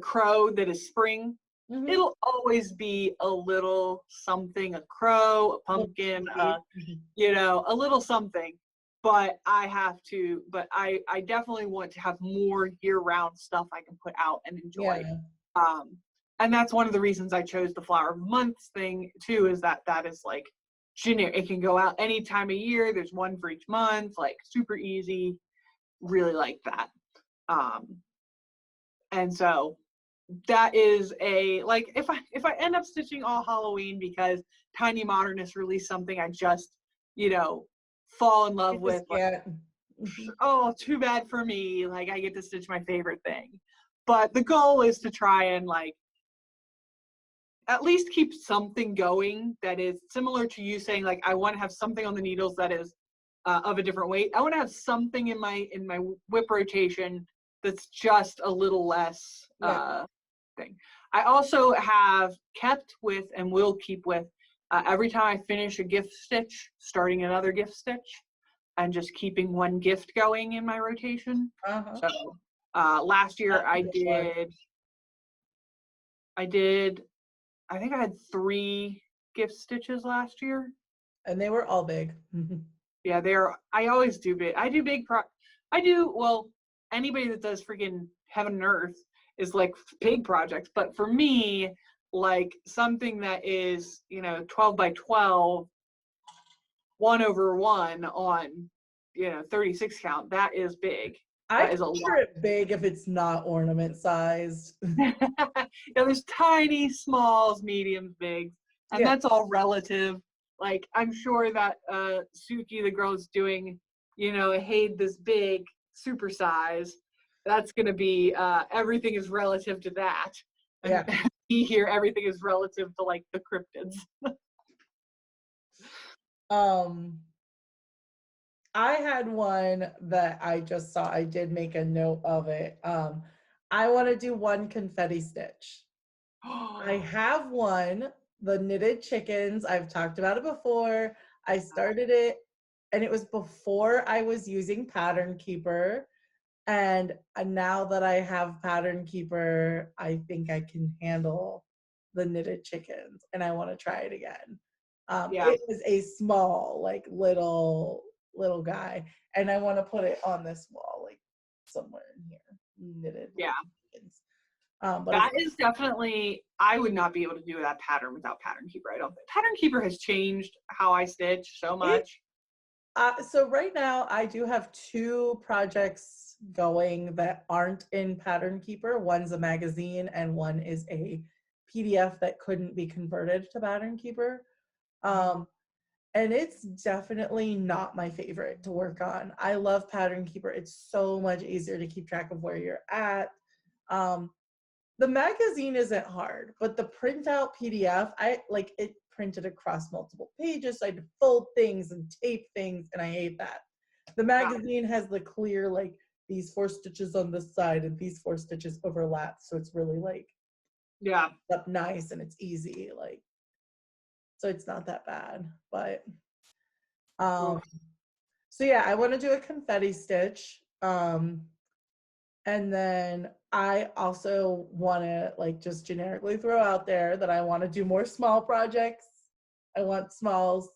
crow that is spring. Mm-hmm. It'll always be a little something, a crow, a pumpkin, a little something. But I definitely want to have more year-round stuff I can put out and enjoy. Yeah. And that's one of the reasons I chose the Flower of Months thing too, is that is like generic. It can go out any time of year. There's 1 for each month, like super easy. Really like that. And so that is like if I end up stitching all Halloween because Tiny Modernist released something I just fall in love with. oh, too bad for me. Like, I get to stitch my favorite thing. But the goal is to try and like at least keep something going that is similar to you saying like I want to have something on the needles that is of a different weight. I want to have something in my whip rotation that's just a little less thing. I also have kept with and will keep with every time I finish a gift stitch, starting another gift stitch and just keeping one gift going in my rotation. So last year I think I had 3 gift stitches last year. And they were all big. Yeah, I always do big. Well, anybody that does freaking Heaven and Earth is like big projects. But for me, like something that is, 12 by 12, 1/1 on, 36 count, that is big. I consider it big if it's not ornament sized. There's tiny, smalls, mediums, bigs, and that's all relative. Like I'm sure that Suki, the girl is doing, hey, this big super size. That's gonna be everything is relative to that. And here everything is relative to like the cryptids. I had one that I just saw. I did make a note of it. I want to do one confetti stitch. I have one, the knitted chickens. I've talked about it before. I started it, and it was before I was using Pattern Keeper. And now that I have Pattern Keeper, I think I can handle the knitted chickens, and I want to try it again. It was a small, like little guy, and I want to put it on this wall, like somewhere in here, knitted. Chickens. But that is definitely, I would not be able to do that pattern without Pattern Keeper. I don't think Pattern Keeper has changed how I stitch so much. So right now I do have 2 projects going that aren't in Pattern Keeper. One's a magazine and one is a PDF that couldn't be converted to Pattern Keeper. And it's definitely not my favorite to work on. I love Pattern Keeper. It's so much easier to keep track of where you're at. The magazine isn't hard, but the printout PDF, I like it printed across multiple pages. So I had to fold things and tape things, and I hate that. The magazine has the clear, like these 4 stitches on this side and these 4 stitches overlap. So it's really like, up nice and it's easy. Like, so it's not that bad, but, so yeah, I want to do a confetti stitch. And then I also want to like just generically throw out there that I want to do more small projects. I want smalls.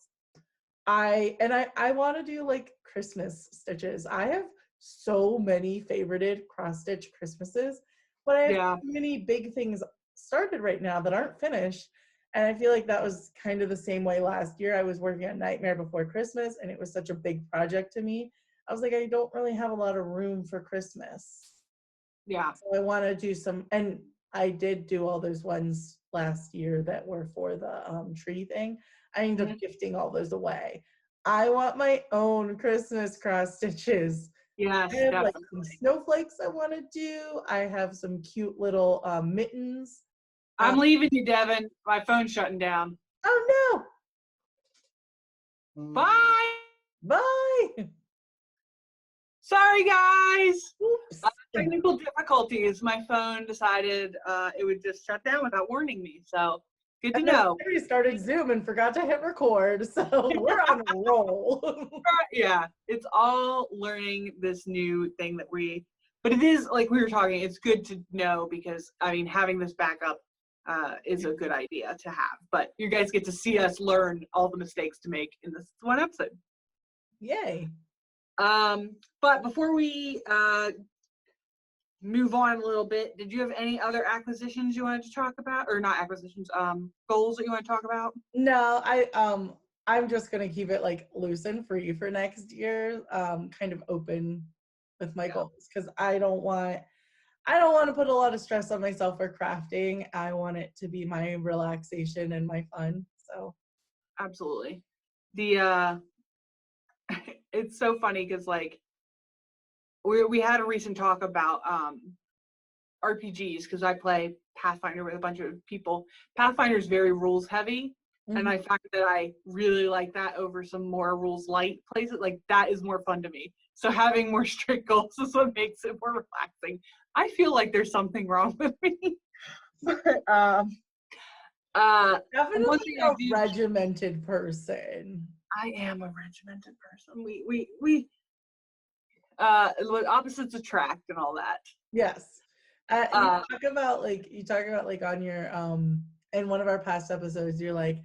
I want to do like Christmas stitches. I have so many favorited cross stitch Christmases, but I have so many big things started right now that aren't finished. And I feel like that was kind of the same way last year. I was working on Nightmare Before Christmas, and it was such a big project to me. I was like, I don't really have a lot of room for Christmas. So I want to do some, and I did do all those ones last year that were for the tree thing. I ended up gifting all those away. I want my own Christmas cross stitches. Yes, I have like some snowflakes I want to do. I have some cute little mittens. I'm leaving you, Devyn. My phone's shutting down. Oh no. Bye. Bye. Sorry, guys. Oops. Technical difficulties. My phone decided it would just shut down without warning me. So good to know. We started Zoom and forgot to hit record. So we're on a roll. Yeah, it's all learning this new thing that but it is like we were talking, it's good to know because I mean, having this backup is a good idea to have. But you guys get to see us learn all the mistakes to make in this one episode. Yay. But before we move on a little bit, did you have any other acquisitions you wanted to talk about, or not acquisitions, goals that you want to talk about? No, I'm just gonna keep it like loose and free for next year, kind of open with my goals, because I don't want to put a lot of stress on myself for crafting. I want it to be my relaxation and my fun. So absolutely. The it's so funny because like we had a recent talk about RPGs, because I play Pathfinder with a bunch of people. Pathfinder is very rules heavy, and I find that I really like that over some more rules light places. Like, that is more fun to me. So having more strict goals is what makes it more relaxing. I feel like there's something wrong with me. But, definitely a regimented person. I am a regimented person. Opposites attract and all that. Yes. And you talk about like on your in one of our past episodes, you're like,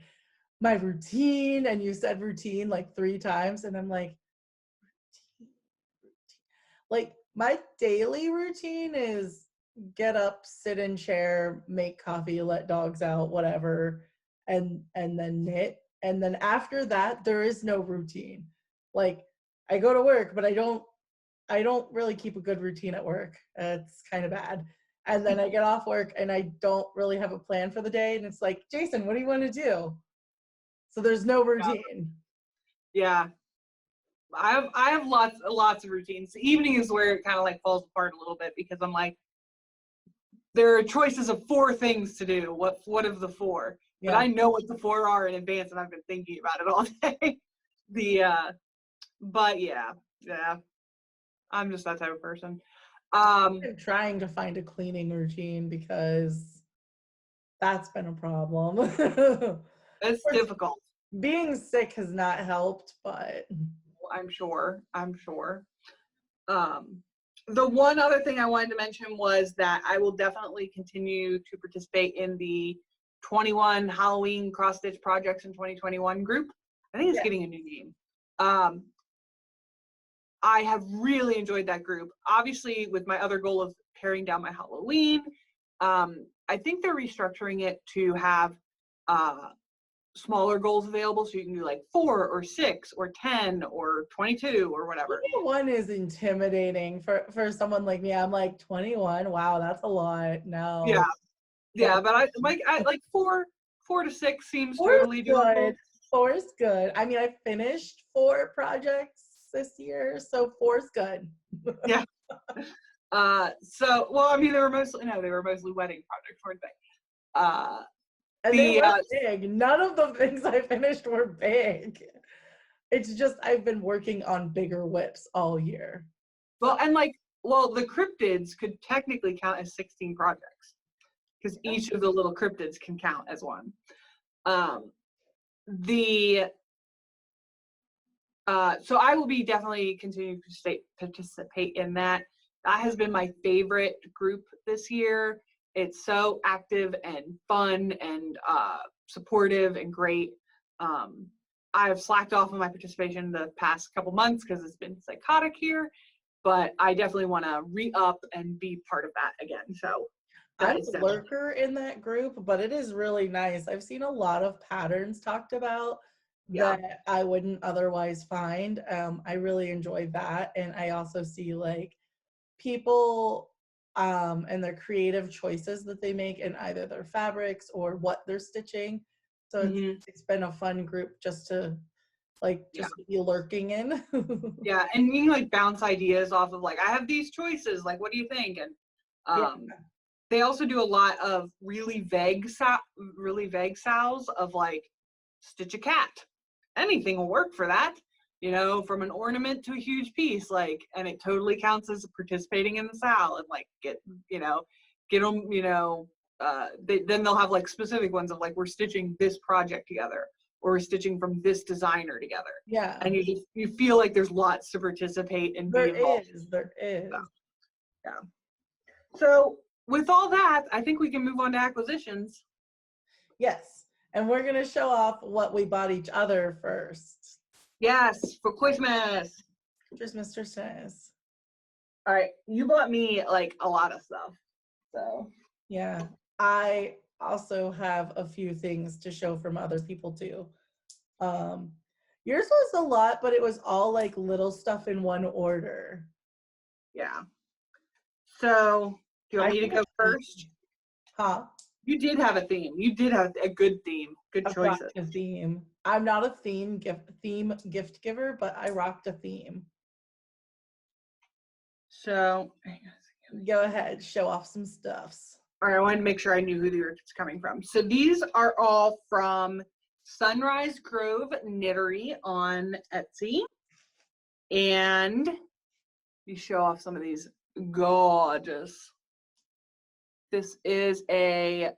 my routine, and you said routine like 3 times, and I'm like, routine. Like, my daily routine is get up, sit in chair, make coffee, let dogs out, whatever, and then knit. And then after that, there is no routine. Like, I go to work, but I don't really keep a good routine at work. It's kind of bad. And then I get off work and I don't really have a plan for the day. And it's like, Jason, what do you want to do? So there's no routine. Yeah. I have lots of routines. The evening is where it kind of like falls apart a little bit, because I'm like, there are choices of 4 things to do. What of the 4? Yeah. But I know what the 4 are in advance, and I've been thinking about it all day. But yeah. I'm just that type of person. I'm trying to find a cleaning routine, because that's been a problem. It's difficult. Being sick has not helped, but I'm sure. The one other thing I wanted to mention was that I will definitely continue to participate in the 21 Halloween cross-stitch projects in 2021 group. I think it's getting a new name. I have really enjoyed that group. Obviously, with my other goal of paring down my Halloween, I think they're restructuring it to have smaller goals available, so you can do like 4 or 6 or 10 or 22 or whatever. 21 is intimidating for someone like me. I'm like, 21, wow, that's a lot. No. Yeah, but I like 4 to 6 seems totally doable. 4 is good. I mean, I finished 4 projects this year, so 4 is good. Yeah. So, well, I mean, they were mostly wedding projects, weren't they? And they were big. None of the things I finished were big. It's just I've been working on bigger whips all year. Well, and the cryptids could technically count as 16 projects, because each of the little cryptids can count as one. So I will be definitely continuing to participate in that. That has been my favorite group this year. It's so active and fun and supportive and great. I have slacked off on my participation the past couple months because it's been psychotic here, but I definitely want to re-up and be part of that again. So I'm a lurker in that group, but it is really nice. I've seen a lot of patterns talked about that I wouldn't otherwise find. I really enjoy that. And I also see like people and their creative choices that they make in either their fabrics or what they're stitching. So it's been a fun group just to be lurking in. Yeah, and you can like bounce ideas off of like, I have these choices, like what do you think? And they also do a lot of really vague sows of like, stitch a cat. Anything will work for that, from an ornament to a huge piece, like, and it totally counts as participating in the sow, and like get them, then they'll have like specific ones of like, we're stitching this project together, or we're stitching from this designer together. Yeah. And you feel like there's lots to participate and be involved. There is. So, yeah. So with all that, I think we can move on to acquisitions. Yes. And we're going to show off what we bought each other first. Yes, for Christmas. Christmas. All right, you bought me like a lot of stuff. So yeah, I also have a few things to show from other people too. Yours was a lot, but it was all like little stuff in one order. Yeah. So do you want me to go first? Huh? You did have a theme. You did have a good theme. Good choices. A theme. I'm not a theme gift giver, but I rocked a theme. So, Go ahead, show off some stuffs. all right, I wanted to make sure I knew who they were coming from. So these are all from Sunrise Grove Knittery on Etsy. And you show off some of these gorgeous. This is a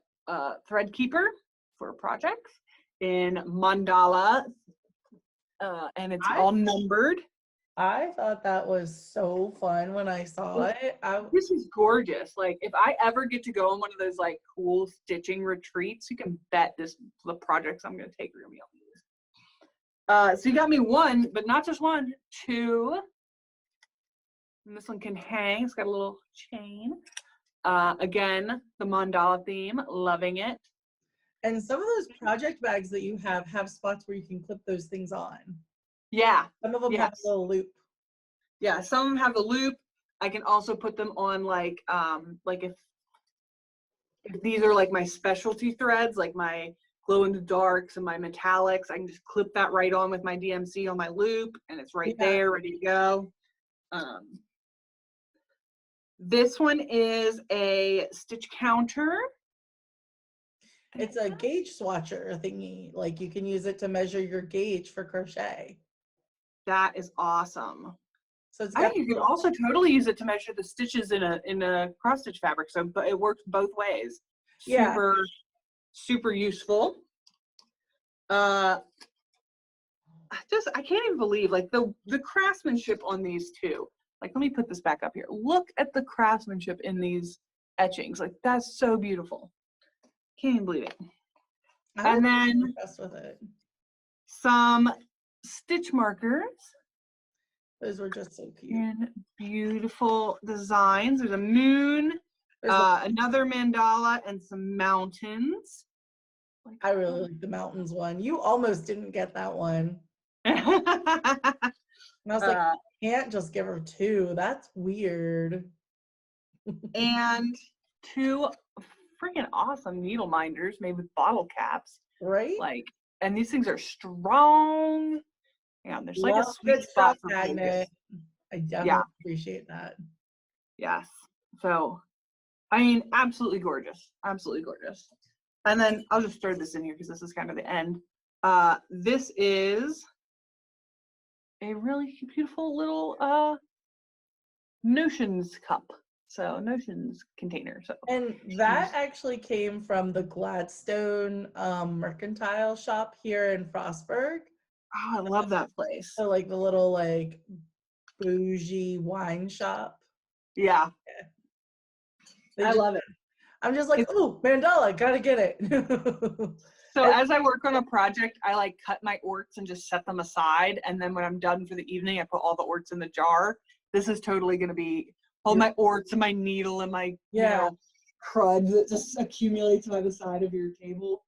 thread keeper for projects in mandala, and it's all numbered. I thought that was so fun when I saw it. This is gorgeous. Like, if I ever get to go on one of those like cool stitching retreats, you can bet the projects I'm going to take are going to be on these. So you got me one, but not just one, two. And this one can hang. It's got a little chain. Again, the mandala theme, loving it. And some of those project bags that you have spots where you can clip those things on. Yeah. Some of them have a little loop. Yeah, some of them have a loop. I can also put them on like if these are like my specialty threads, like my glow in the darks and my metallics, I can just clip that right on with my DMC on my loop, and it's right there, ready to go. This one is a stitch counter. It's a gauge swatcher thingy. Like, you can use it to measure your gauge for crochet. That is awesome. So it's you can also totally use it to measure the stitches in a cross stitch fabric. So, but it works both ways. Super, super useful. I can't even believe like the craftsmanship on these two. Like, let me put this back up here. Look at the craftsmanship in these etchings. Like, that's so beautiful. Can't even believe it. And then impressed with it. Some stitch markers. Those were just so cute. And beautiful designs. There's a moon, another mandala, and some mountains. I really like the mountains one. You almost didn't get that one. And I was like, you can't just give her two. That's weird. And two freaking awesome needle minders made with bottle caps. Right? Like, and these things are strong. Yeah, there's like a sweet spot for magnet. I definitely appreciate that. Yes. So, I mean, absolutely gorgeous. Absolutely gorgeous. And then I'll just throw this in here because this is kind of the end. This is a really beautiful little notions cup. So notions container. So, and that actually came from the Gladstone mercantile shop here in Frostburg. Oh, I love that place. So like the little like bougie wine shop. Yeah. I love it. I'm just like, oh, mandala, gotta get it. So as I work on a project, I like cut my orts and just set them aside. And then when I'm done for the evening, I put all the orts in the jar. This is totally going to be all my orts and my needle and my crud that just accumulates by the side of your table.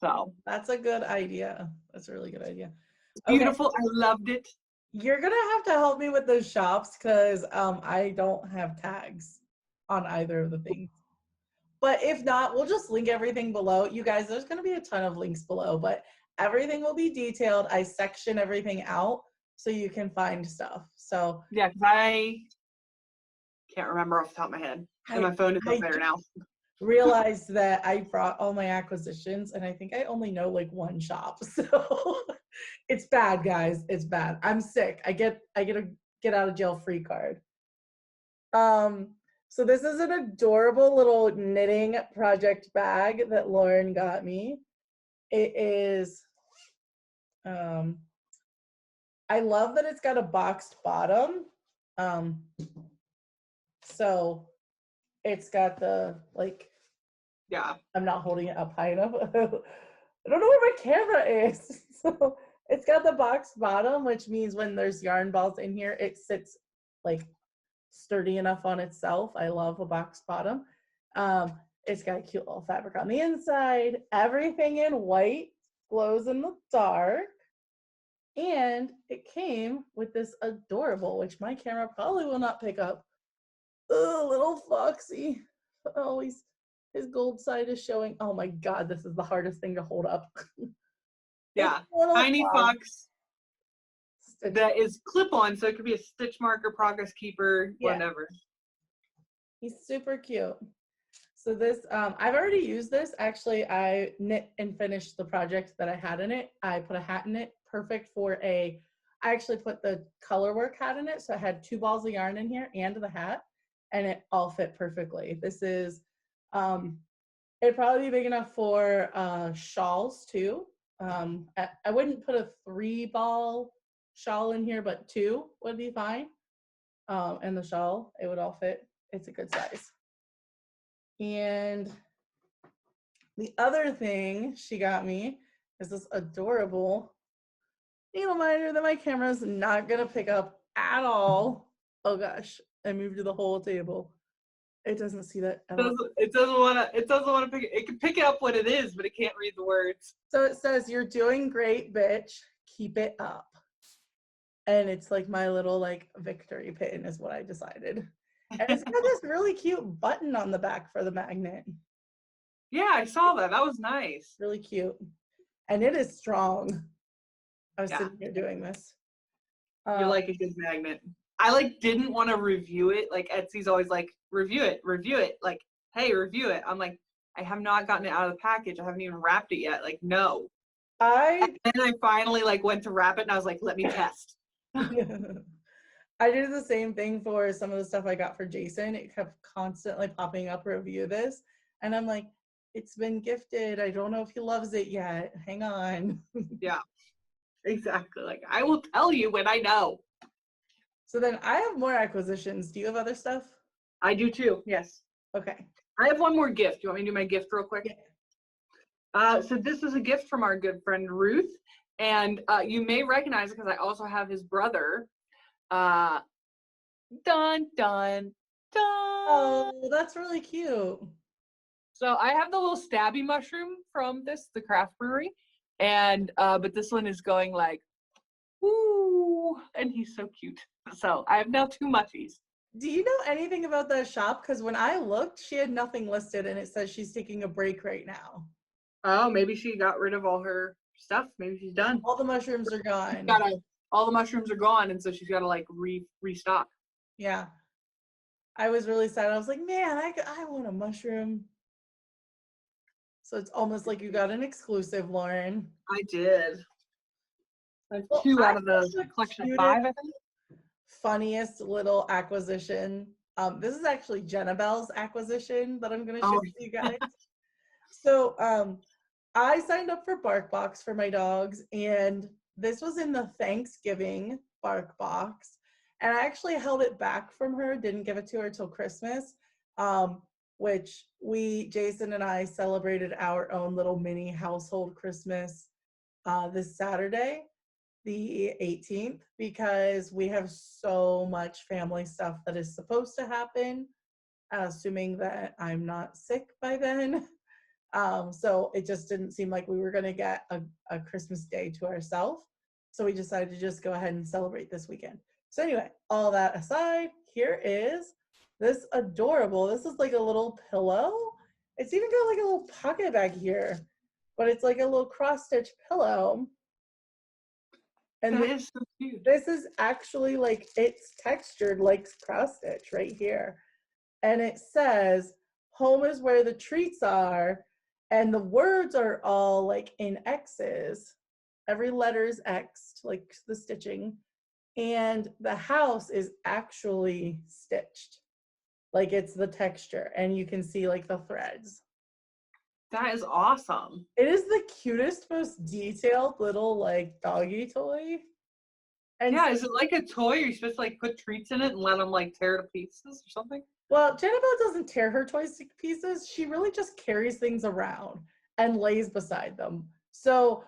So that's a good idea. That's a really good idea. Beautiful. Okay. I loved it. You're going to have to help me with those shops because I don't have tags on either of the things. But if not, we'll just link everything below. You guys, there's going to be a ton of links below, but everything will be detailed. I section everything out so you can find stuff. So yeah, because I can't remember off the top of my head. And my phone is up there now. Realized that I brought all my acquisitions and I think I only know like one shop. So it's bad, guys. It's bad. I'm sick. I get a get out of jail free card. So this is an adorable little knitting project bag that Lauren got me. It is, I love that it's got a boxed bottom. So it's got the, like, I'm not holding it up high enough. I don't know where my camera is. So it's got the boxed bottom, which means when there's yarn balls in here, it sits like sturdy enough on itself. I love a boxed bottom. It's got a cute little fabric on the inside. Everything in white, glows in the dark. And it came with this adorable, which my camera probably will not pick up, little foxy. Always his gold side is showing. Oh my God, this is the hardest thing to hold up. Yeah, tiny fox. that is clip-on, so it could be a stitch marker, progress keeper, whatever. He's super cute. So this, I've already used this. Actually, I knit and finished the project that I had in it. I put a hat in it, perfect for I actually put the color work hat in it. So I had 2 balls of yarn in here and the hat, and it all fit perfectly. This is, it'd probably be big enough for shawls too. I wouldn't put a 3-ball shawl in here, but 2 would be fine. And the shawl, it would all fit. It's a good size. And the other thing she got me is this adorable needle minder that my camera's not gonna pick up at all. Oh gosh, I moved to the whole table. It doesn't see that at all. It doesn't want to pick it. It can pick up what it is, but it can't read the words. So it says, "You're doing great, bitch. Keep it up." And it's like my little like victory pin is what I decided. And it's got this really cute button on the back for the magnet. Yeah, I saw that. That was nice. Really cute. And it is strong. I was sitting here doing this. You like a good magnet. I like didn't want to review it. Like Etsy's always like, review it. Like, hey, review it. I'm like, I have not gotten it out of the package. I haven't even wrapped it yet. Like, no. And then I finally like went to wrap it and I was like, let me test. I did the same thing for some of the stuff I got for Jason. It kept constantly popping up, review this. And I'm like, it's been gifted. I don't know if he loves it yet. Hang on. Yeah, exactly. Like, I will tell you when I know. So then I have more acquisitions. Do you have other stuff? I do too, yes. Okay. I have one more gift. Do you want me to do my gift real quick? Yeah. So this is a gift from our good friend Ruth. And you may recognize it because I also have his brother. Dun, dun, dun. Oh, that's really cute. So I have the little stabby mushroom from the craft brewery. And, but this one is going like, woo, and he's so cute. So I have now 2 mushies. Do you know anything about that shop? Because when I looked, she had nothing listed and it says she's taking a break right now. Oh, maybe she got rid of all her stuff. Maybe she's done. All the mushrooms are gone. All the mushrooms are gone, and so she's got to like restock. Yeah. I was really sad. I was like, man, I want a mushroom. So it's almost like you got an exclusive, Lauren. I did. I have 2 out of the collection of 5, I think. Funniest little acquisition. This is actually Jennabelle's acquisition that I'm going to share with you guys. So I signed up for BarkBox for my dogs, and this was in the Thanksgiving BarkBox. And I actually held it back from her, didn't give it to her till Christmas, which Jason and I celebrated our own little mini household Christmas this Saturday, the 18th, because we have so much family stuff that is supposed to happen, assuming that I'm not sick by then. So it just didn't seem like we were going to get a Christmas day to ourselves. So we decided to just go ahead and celebrate this weekend. So anyway, all that aside, here is this adorable, this is like a little pillow. It's even got like a little pocket back here, but it's like a little cross stitch pillow. And that is so cute. This is actually like, it's textured like cross stitch right here. And it says, home is where the treats are. And the words are all like in X's. Every letter is X'd, like the stitching. And the house is actually stitched. Like it's the texture. And you can see like the threads. That is awesome. It is the cutest, most detailed little like doggy toy. And yeah, is it like a toy? You're supposed to like put treats in it and let them like tear to pieces or something? Well, Jennabelle doesn't tear her toys to pieces. She really just carries things around and lays beside them. So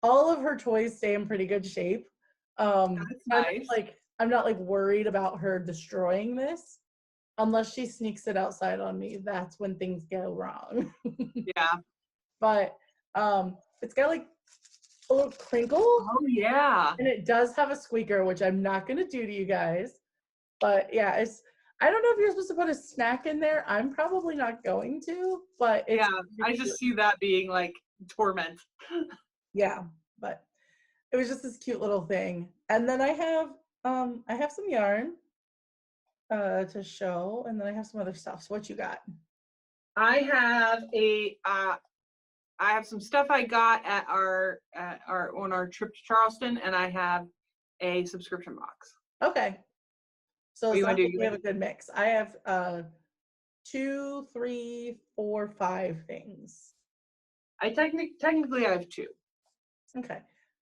all of her toys stay in pretty good shape. That's nice. I'm not like worried about her destroying this. Unless she sneaks it outside on me, that's when things go wrong. Yeah. But it's got like a little crinkle. Oh yeah. And it does have a squeaker, which I'm not gonna do to you guys. But yeah, I don't know if you're supposed to put a snack in there. I'm probably not going to, but it's I just see that being like torment. Yeah, but it was just this cute little thing. And then I have some yarn to show, and then I have some other stuff. So what you got? I have some stuff I got at on our trip to Charleston, and I have a subscription box. Okay. So it You sounds do? like we have a good mix. I have 2, 3, 4, 5 things. I technically I have 2. Okay.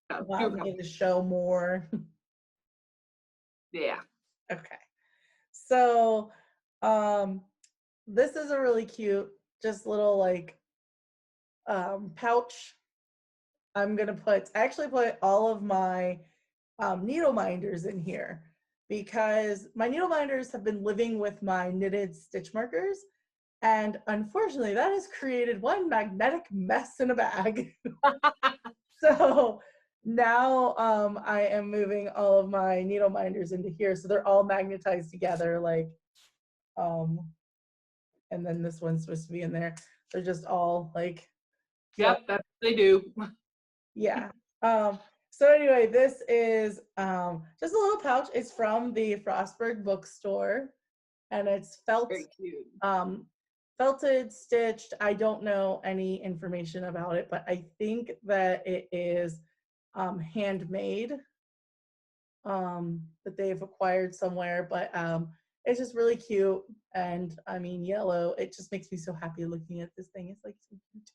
No, Allow me to show more. Yeah. Okay. So this is a really cute, just little like pouch. I'm gonna actually put all of my needle minders in here because my needle minders have been living with my knitted stitch markers, and unfortunately that has created one magnetic mess in a bag. So now I am moving all of my needle minders into here, so they're all magnetized together, like and then this one's supposed to be in there. They're just all like, yep, that's what they do. Yeah. So anyway, this is just a little pouch. It's from the Frostburg bookstore, and it's Very cute. Felted, stitched. I don't know any information about it, but I think that it is handmade, that they've acquired somewhere. But it's just really cute, and I mean, yellow. It just makes me so happy looking at this thing. It's like so cute.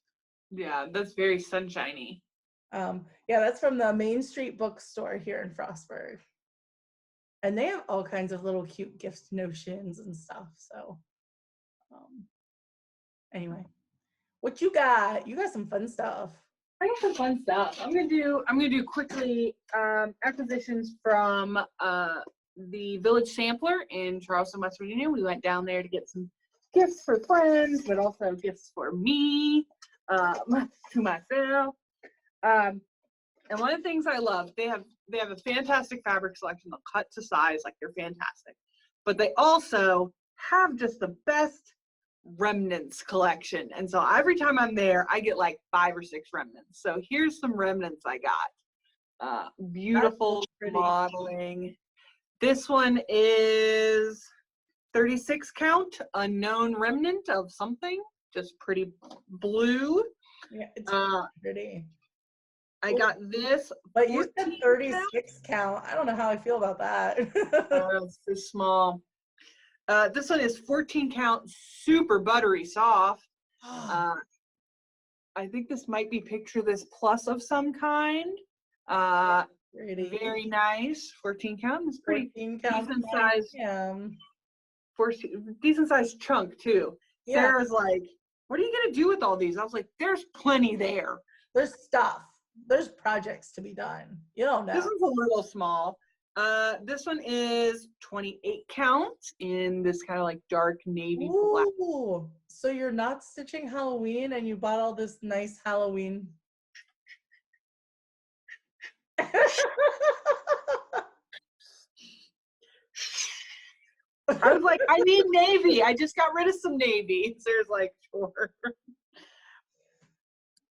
Yeah, that's very sunshiny. Yeah, that's from the Main Street bookstore here in Frostburg. And they have all kinds of little cute gift notions and stuff. So anyway, what you got? You got some fun stuff. I got some fun stuff. I'm gonna do quickly acquisitions from the Village Sampler in Charleston, West Virginia. We went down there to get some gifts for friends, but also gifts for me, to myself. And one of the things I love, they have a fantastic fabric selection. They'll cut to size, like they're fantastic. But they also have just the best remnants collection. And so every time I'm there, I get like 5 or 6 remnants. So here's some remnants I got. Beautiful modeling. This one is 36 count, unknown remnant of something, just pretty blue. Yeah, it's pretty. I got this. But you said 36 count. I don't know how I feel about that. It's too small. This one is 14 count, super buttery soft. I think this might be Picture This Plus of some kind. Pretty. Very nice. 14 count is pretty 14 count. decent size. Decent size chunk too. Yeah. Sarah's like, what are you gonna do with all these? I was like, there's plenty there. There's stuff. There's projects to be done. You don't know. This one's a little small. This one is 28 count in this kind of like dark navy black. Ooh, so you're not stitching Halloween and you bought all this nice Halloween. I was like, I need navy. I just got rid of some navy. Sarah's like, sure.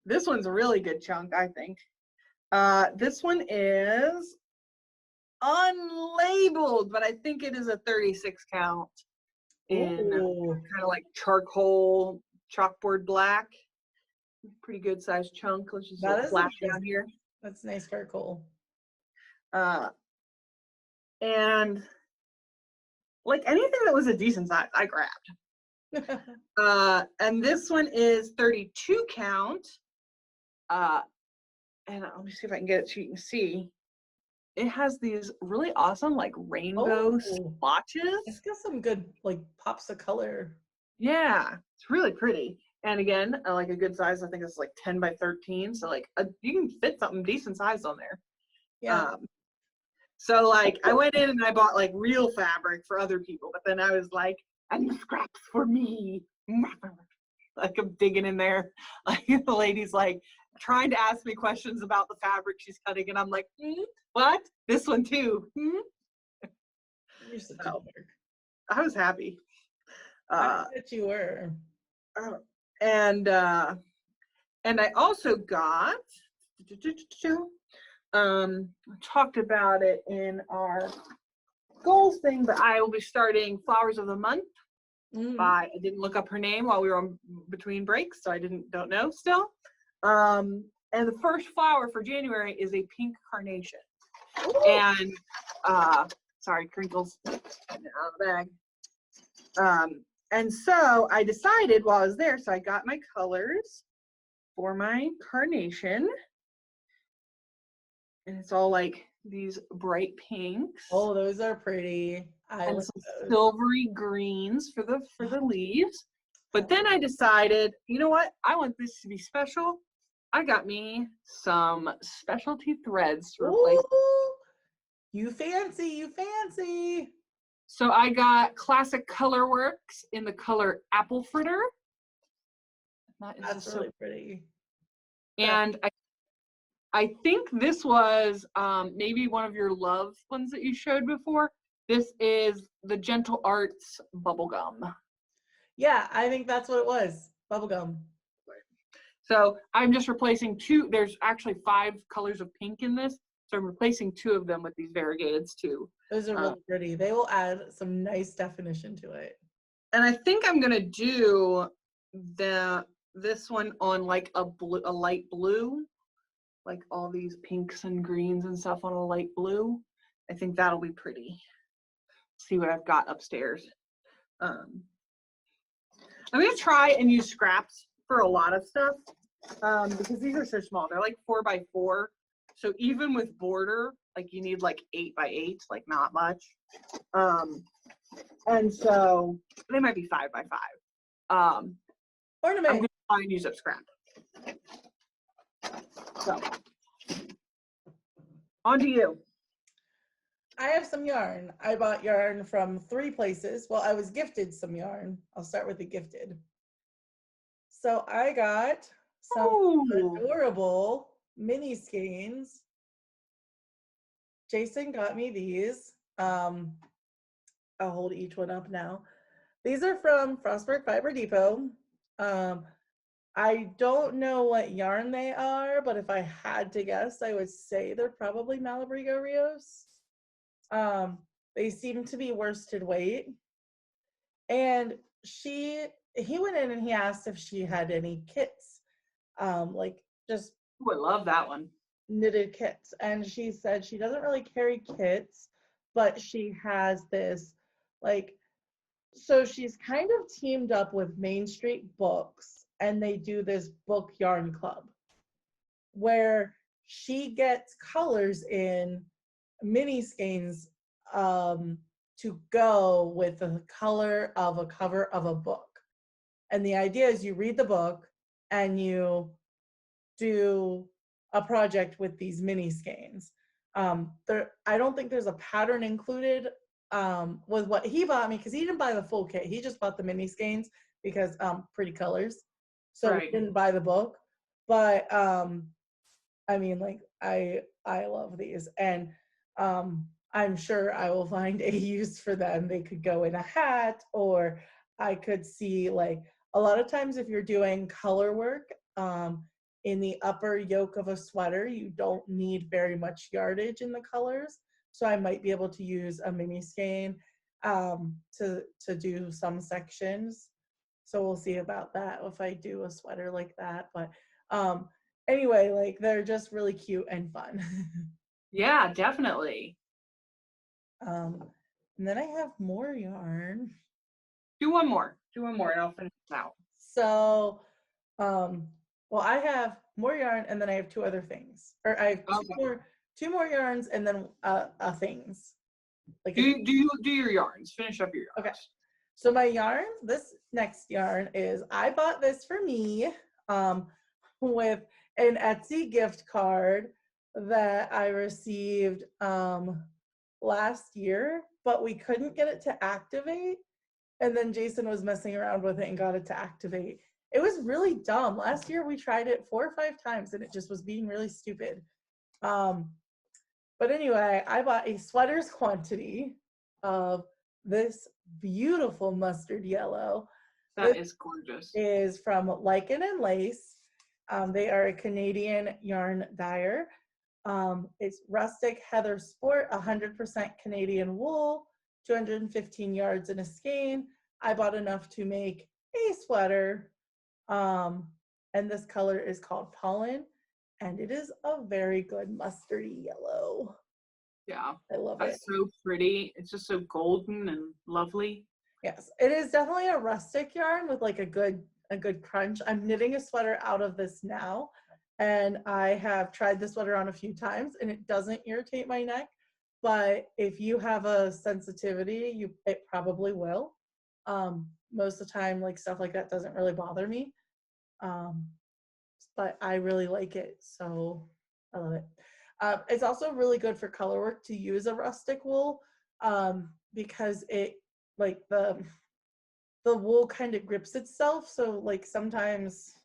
This one's a really good chunk, I think. This one is unlabeled, but I think it is a 36 count in kind of like charcoal chalkboard black. Pretty good size chunk. Let's just flash down here. That's nice charcoal. And like anything that was a decent size, I grabbed. And this one is 32 count. And let me see if I can get it so you can see. It has these really awesome like rainbow splotches. It's got some good like pops of color. Yeah, it's really pretty. And again, like a good size, I think it's like 10 by 13. So like you can fit something decent size on there. Yeah. So like I went in and I bought like real fabric for other people, but then I was like, and the scraps for me. Like I'm digging in there. Like the lady's like trying to ask me questions about the fabric she's cutting, and I'm like, what? This one too. You're such a jerk. I was happy. I bet you were. And I also got I talked about it in our goals thing, but I will be starting Flowers of the Month by, I didn't look up her name while we were on between breaks, so I don't know still. And the first flower for January is a pink carnation. Ooh. And sorry, crinkles out of the bag. And so I decided while I was there, so I got my colors for my carnation. And it's all like these bright pinks. Oh, those are pretty. And some silvery greens for the leaves. But then I decided, you know what? I want this to be special. I got me some specialty threads to replace. Ooh, you fancy. So I got Classic Colorworks in the color Apple Fritter. That's really pretty. And I think this was maybe one of your love ones that you showed before. This is the Gentle Arts Bubblegum. Yeah, I think that's what it was. Bubblegum. So I'm just replacing two. There's actually 5 colors of pink in this. So I'm replacing 2 of them with these variegateds too. Those are really pretty. They will add some nice definition to it. And I think I'm gonna do this one on like a light blue, like all these pinks and greens and stuff on a light blue. I think that'll be pretty. See what I've got upstairs. I'm gonna try and use scraps for a lot of stuff because these are so small. They're like 4 by 4. So even with border, like you need like 8 by 8, like not much. And so they might be 5 by 5. Ornament. I'm gonna try and use up scrap. So on to you. I have some yarn. I bought yarn from 3 places. Well, I was gifted some yarn. I'll start with the gifted. So I got some adorable mini skeins. Jason got me these. I'll hold each one up now. These are from Frostburg Fiber Depot. I don't know what yarn they are, but if I had to guess, I would say they're probably Malabrigo Rios. They seem to be worsted weight. And he went in and he asked if she had any kits, like just I love that one. Knitted kits. And she said she doesn't really carry kits, but she has this, like, so she's kind of teamed up with Main Street Books, and they do this book yarn club where she gets colors in mini skeins to go with the color of a cover of a book. And the idea is you read the book and you do a project with these mini skeins. I don't think there's a pattern included with what he bought me, because he didn't buy the full kit. He just bought the mini skeins because pretty colors. So right. He didn't buy the book. But I mean, like, I love these, and I'm sure I will find a use for them. They could go in a hat, or I could see, like, a lot of times if you're doing color work in the upper yoke of a sweater, you don't need very much yardage in the colors. So I might be able to use a mini skein to do some sections. So we'll see about that if I do a sweater like that. But anyway, like, they're just really cute and fun. Yeah, definitely. And then I have more yarn. Do one more and I'll finish it out. So, well, I have more yarn and then I have 2 other things. Or I have two more yarns and then things. Like, do your yarns. Finish up your yarns. Okay. So my yarn, this next yarn is, I bought this for me with an Etsy gift card that I received last year, but we couldn't get it to activate. And then Jason was messing around with it and got it to activate. It was really dumb. Last year we tried it 4 or 5 times and it just was being really stupid. But anyway, I bought a sweater's quantity of this beautiful mustard yellow. That is gorgeous. Is from Lichen and Lace. They are a Canadian yarn dyer. It's rustic heather sport, 100% Canadian wool, 215 yards in a skein. I bought enough to make a sweater. And this color is called Pollen, and it is a very good mustardy yellow. Yeah. I love it. That's so pretty. It's just so golden and lovely. Yes, it is definitely a rustic yarn with like a good crunch. I'm knitting a sweater out of this now, and I have tried the sweater on a few times and it doesn't irritate my neck, but if you have a sensitivity, it probably will. Most of the time, like stuff like that doesn't really bother me, but I really like it, so I love it. It's also really good for color work to use a rustic wool, because it, like, the wool kind of grips itself. So like sometimes,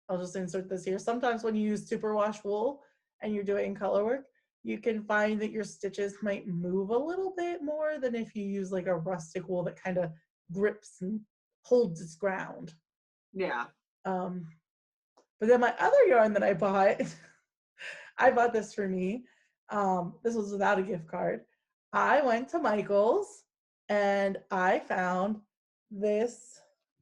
I'll just insert this here, sometimes when you use superwash wool and you're doing color work, you can find that your stitches might move a little bit more than if you use like a rustic wool that kind of grips and holds its ground. Yeah. But then my other yarn that I bought, I bought this for me. This was without a gift card. I went to Michael's and I found this.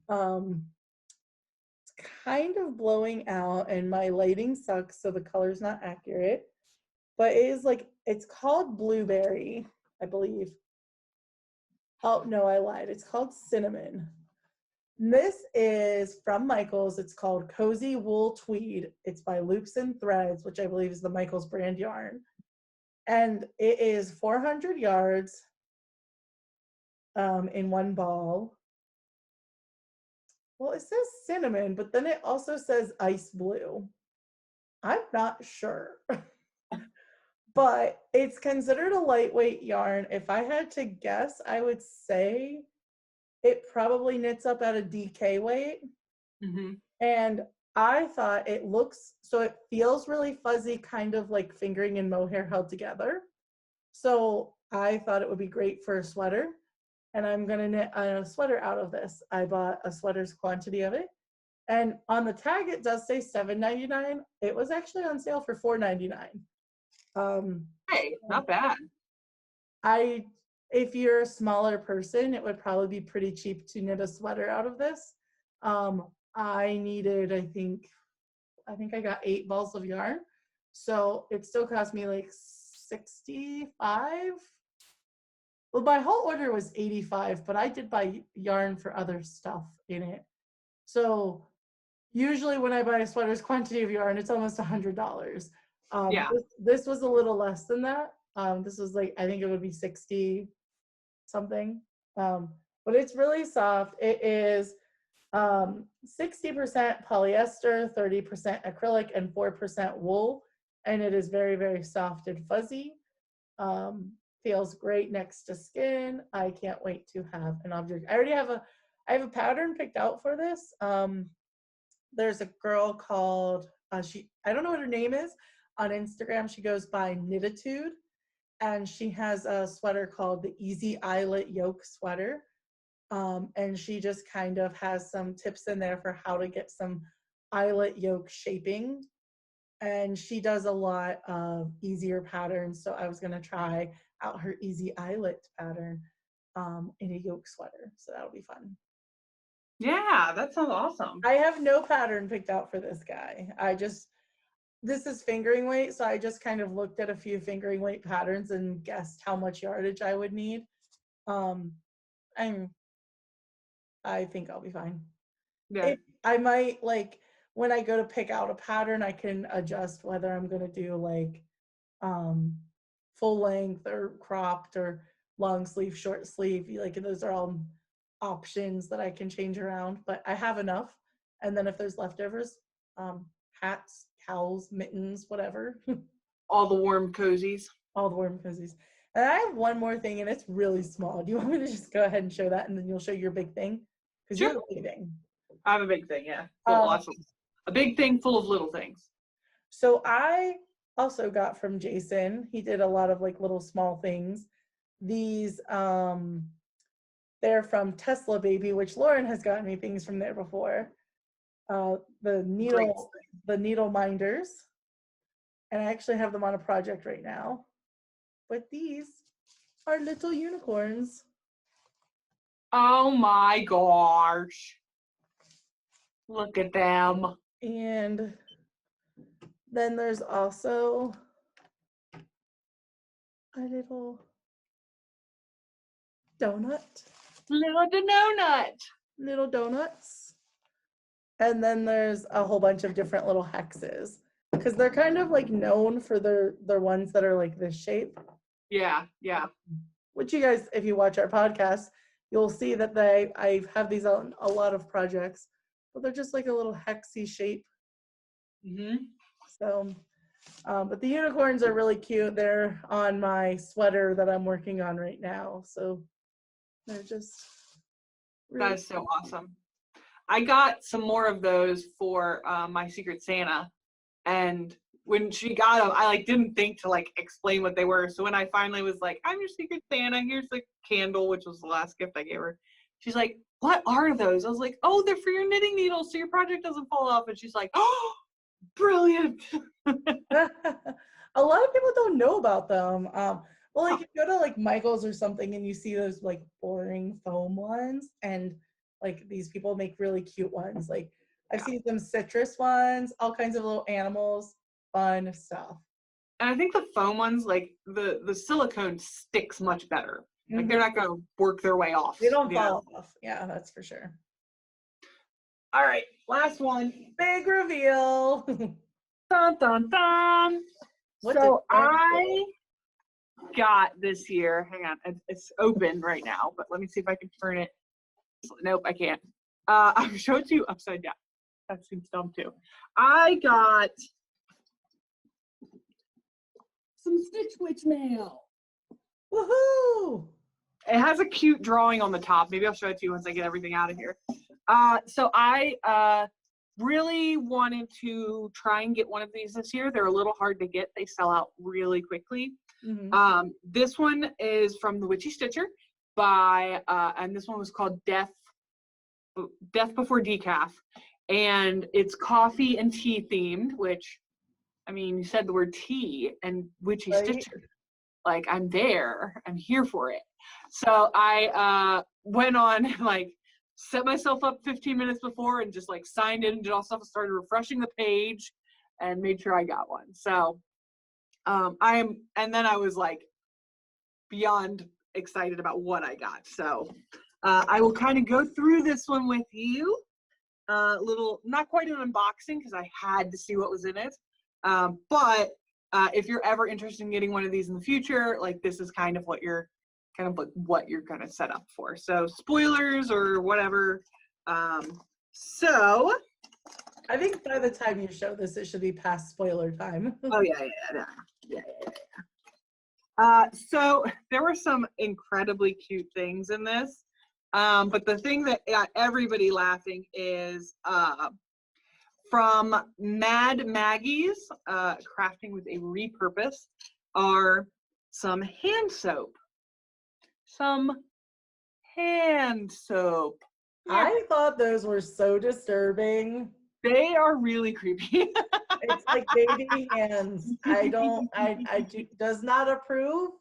It's kind of blowing out and my lighting sucks, so the color's not accurate. But it is like, it's called Blueberry, I believe. Oh, no, I lied. It's called Cinnamon. This is from Michael's. It's called Cozy Wool Tweed. It's by Loops and Threads, which I believe is the Michael's brand yarn. And it is 400 yards in one ball. Well, it says cinnamon, but then it also says ice blue. I'm not sure. But it's considered a lightweight yarn. If I had to guess, I would say it probably knits up at a DK weight. Mm-hmm. And I thought it looks, so it feels really fuzzy, kind of like fingering and mohair held together. So I thought it would be great for a sweater. And I'm going to knit a sweater out of this. I bought a sweater's quantity of it. And on the tag, it does say $7.99. It was actually on sale for $4.99. Hey, not bad. If you're a smaller person, it would probably be pretty cheap to knit a sweater out of this. I needed, I think I got 8 balls of yarn. So it still cost me like $65. Well, my whole order was $85, but I did buy yarn for other stuff in it. So usually when I buy a sweater's quantity of yarn, it's almost $100. Yeah. This was a little less than that. This was like, I think it would be 60 something. But it's really soft. It is 60% polyester, 30% acrylic, and 4% wool. And it is very, very soft and fuzzy. Feels great next to skin. I can't wait to have an object. I have a pattern picked out for this. There's a girl called, I don't know what her name is. On Instagram, she goes by Knititude. And she has a sweater called the Easy Eyelet Yoke Sweater. And she just kind of has some tips in there for how to get some eyelet yoke shaping. And she does a lot of easier patterns. So I was going to try out her Easy Eyelet pattern in a yoke sweater. So that'll be fun. Yeah, that sounds awesome. I have no pattern picked out for this guy. This is fingering weight, so I just kind of looked at a few fingering weight patterns and guessed how much yardage I would need. I think I'll be fine. Yeah. I might, like, when I go to pick out a pattern, I can adjust whether I'm going to do like full length or cropped or long sleeve, short sleeve. Like, those are all options that I can change around, but I have enough. And then if there's leftovers, hats, cowls, mittens, whatever. All the warm cozies. All the warm cozies. And I have one more thing, and it's really small. Do you want me to just go ahead and show that, and then you'll show your big thing? Because Sure. you have a big thing. I have a big thing, yeah. Lots of, a big thing full of little things. So I also got from Jason, he did a lot of like little small things. These, they're from Tesla Baby, which Lauren has gotten me things from there before. The needle minders. And I actually have them on a project right now. But these are little unicorns. Oh my gosh. Look at them. And then there's also a little donut. Little donuts. And then there's a whole bunch of different little hexes. Because they're kind of like known for their ones that are like this shape. Yeah, yeah. Which you guys, if you watch our podcast, you'll see that I have these on a lot of projects. But they're just like a little hexy shape. Mm-hmm. So, but the unicorns are really cute. They're on my sweater that I'm working on right now. So they're just really That is so awesome. I got some more of those for my Secret Santa, and when she got them, I like didn't think to like explain what they were. So when I finally was like, "I'm your Secret Santa. Here's the candle," which was the last gift I gave her. She's like, "What are those?" I was like, "Oh, they're for your knitting needles, so your project doesn't fall off." And she's like, "Oh, brilliant!" A lot of people don't know about them. Well, like you go to like Michael's or something and you see those like boring foam ones, and like these people make really cute ones. Like I've seen some citrus ones, all kinds of little animals, fun stuff. And I think the foam ones, like the silicone sticks much better. Like they're not going to work their way off. They don't fall off. Yeah, that's for sure. All right, last one. Big reveal. Dun, dun, dun. So I got this year. Hang on, it's open right now, but let me see if I can turn it. Nope, I can't. I'll show it to you upside down. That seems dumb too. I got some Stitch Witch mail. Woohoo! It has a cute drawing on the top. Maybe I'll show it to you once I get everything out of here. So I really wanted to try and get one of these this year. They're a little hard to get. They sell out really quickly. Mm-hmm. This one is from the Witchy Stitcher by, and this one was called Death Before Decaf. And it's coffee and tea themed, which, I mean, you said the word tea and Witchy Stitcher. Like, I'm there. I'm here for it. So I went on, like, set myself up 15 minutes before and just, like, signed in and did all stuff and started refreshing the page and made sure I got one. So and then I was, like, beyond excited about what I got. So I will kind of go through this one with you. Little, not quite an unboxing because I had to see what was in it. But if you're ever interested in getting one of these in the future, like this is kind of what you're going to set up for. So spoilers or whatever. So I think by the time you show this, it should be past spoiler time. Oh yeah. So there were some incredibly cute things in this. But the thing that got everybody laughing is from Mad Maggie's Crafting with a Repurpose are some hand soap. I thought those were so disturbing. They are really creepy. It's like baby hands. I does not approve.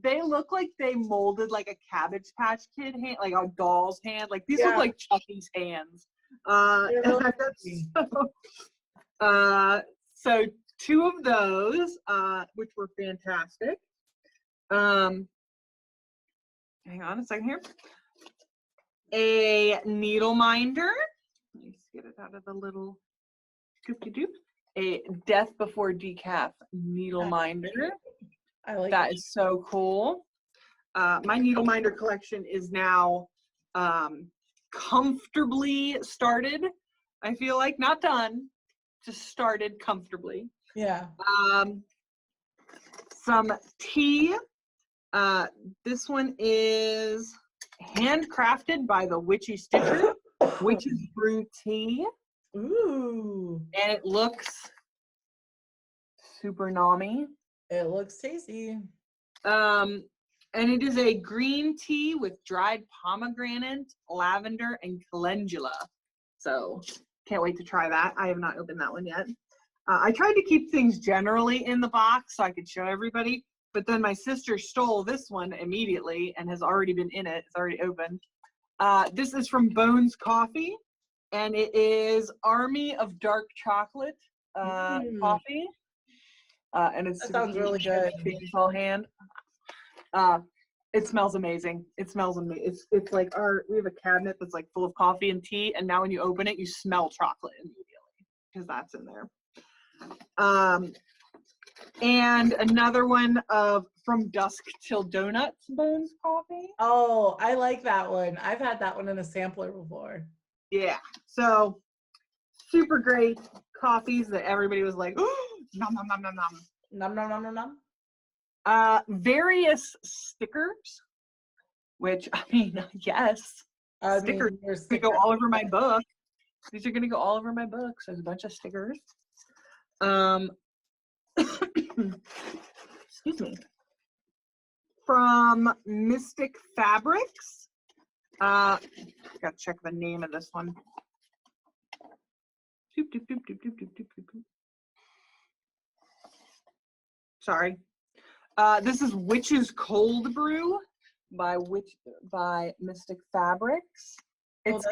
They look like they molded like a Cabbage Patch Kid hand, like a doll's hand. Like these look like Chucky's hands. So two of those, which were fantastic. Hang on a second here. A needle minder. Let me get it out of the little doop-de-doop. A Death Before Decaf needle minder. I like that. Is so cool. My needle minder collection is now comfortably started. I feel like not done, just started comfortably. Yeah. Some tea. This one is handcrafted by the Witchy Stitcher, Witch's Brew Tea. Ooh. And it looks super nommy. It looks tasty. And it is a green tea with dried pomegranate, lavender, and calendula. So can't wait to try that. I have not opened that one yet. I tried to keep things generally in the box so I could show everybody, but then my sister stole this one immediately and has already been in it. It's already open. This is from Bones Coffee, and it is Army of Dark Chocolate coffee. And it's that sounds really good. Chainsaw hand. It smells amazing. It smells amazing. It's like we have a cabinet that's like full of coffee and tea, and now when you open it, you smell chocolate immediately because that's in there. And another one from Dusk Till Donuts, Bones Coffee. Oh, I like that one. I've had that one in a sampler before. Yeah, so super great coffees that everybody was like, oh, nom nom nom nom nom. Nom nom nom nom nom. Various stickers, which I mean, yes, stickers gonna go all over my book. These are gonna go all over my book. So there's a bunch of stickers. Excuse me. From Mystic Fabrics. Gotta check the name of this one. Sorry. This is Witch's Cold Brew by Mystic Fabrics. It's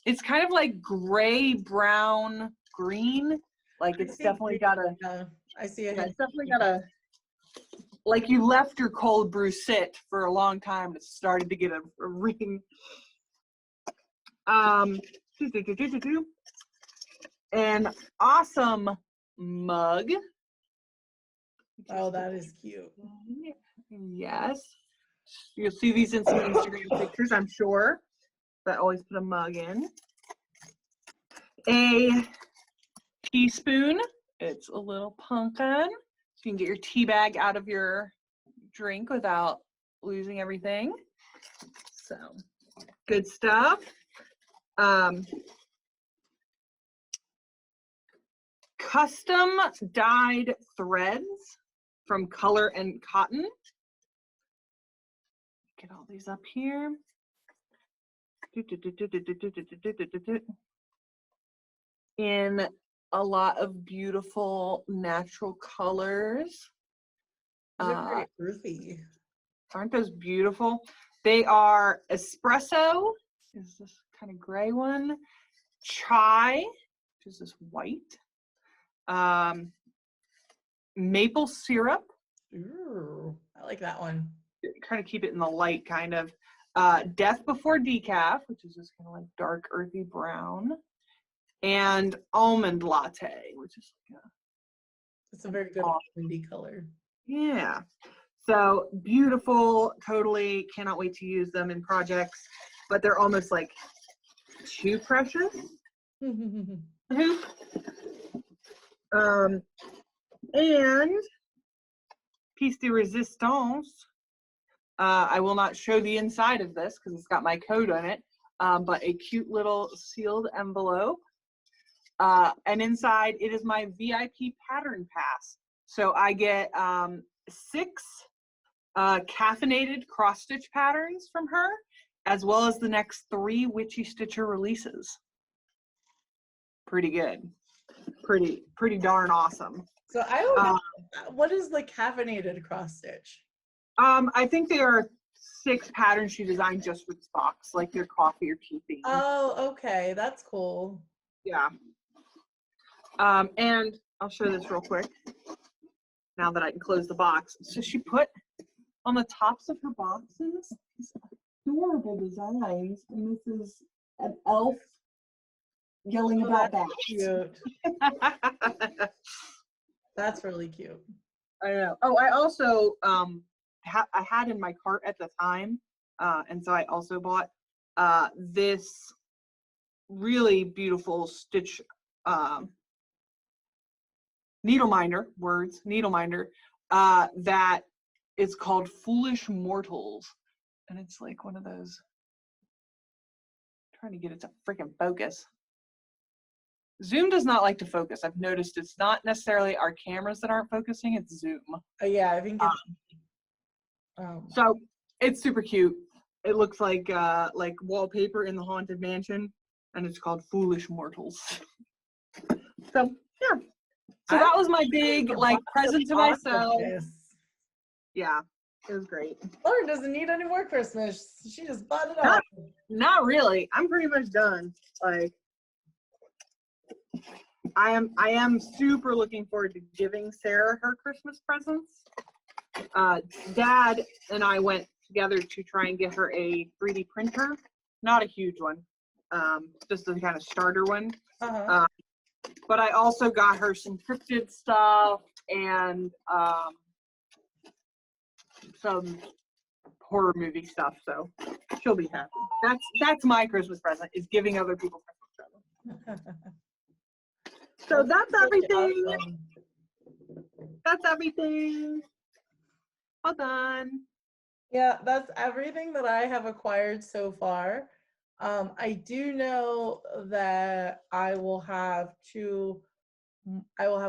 it's kind of like gray, brown, green. Like it's definitely got a. I see it. Yeah, it's definitely got a. Like you left your cold brew sit for a long time. It started to get a ring. An awesome mug. Oh, that is cute. Yes. You'll see these in some Instagram pictures, I'm sure. But I always put a mug in. A teaspoon. It's a little pumpkin. So you can get your tea bag out of your drink without losing everything. So, good stuff. Custom dyed threads from Color and Cotton. Get all these up here. In a lot of beautiful natural colors. They're very earthy. Aren't those beautiful? They are espresso, is this kind of gray one. Chai, which is this white. Maple syrup. Ooh, I like that one. Kind of keep it in the light, kind of. Death Before Decaf, which is just kind of like dark earthy brown. And almond latte, which is like it's a very good almondy color. Yeah. So beautiful, totally cannot wait to use them in projects, but they're almost like too precious. And piece de resistance. I will not show the inside of this because it's got my code on it, but a cute little sealed envelope. And inside it is my VIP pattern pass. So I get 6 caffeinated cross stitch patterns from her, as well as the next 3 Witchy Stitcher releases. Pretty good. Pretty darn awesome. So I don't know, what is the caffeinated cross stitch? I think they are 6 patterns she designed just for this box, like their coffee or tea theme. Oh, okay, that's cool. Yeah. And I'll show this real quick now that I can close the box. So she put on the tops of her boxes these adorable designs, and this is an elf yelling about bats. Cute. That's really cute. I know. Oh, I also I had in my cart at the time, and so I also bought this really beautiful stitch needle minder that is called Foolish Mortals, and it's like one of those. I'm trying to get it to freaking focus. Zoom does not like to focus. I've noticed it's not necessarily our cameras that aren't focusing, it's Zoom. Yeah, I think it's so it's super cute. It looks like wallpaper in the Haunted Mansion, and it's called Foolish Mortals. So Yeah. So that was my big like present to myself. Yeah, it was great. Lauren doesn't need any more Christmas. She just bought it all. Not really. I'm pretty much done. Like, I am super looking forward to giving Sarah her Christmas presents. Dad and I went together to try and get her a 3D printer. Not a huge one, just a kind of starter one. But I also got her some cryptid stuff and some horror movie stuff, so she'll be happy. That's my Christmas present, is giving other people Christmas presents. So that's everything. Awesome. That's everything. All done. Yeah, that's everything that I have acquired so far. I do know that I will have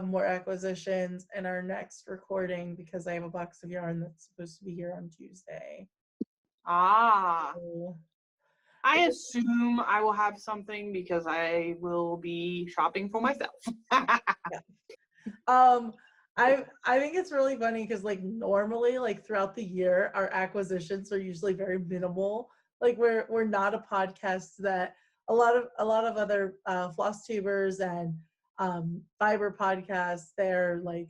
more acquisitions in our next recording because I have a box of yarn that's supposed to be here on Tuesday. So, I assume I will have something because I will be shopping for myself. Yeah. I think it's really funny because like normally like throughout the year our acquisitions are usually very minimal. Like we're not a podcast that a lot of other Flosstubers and fiber podcasts, they're like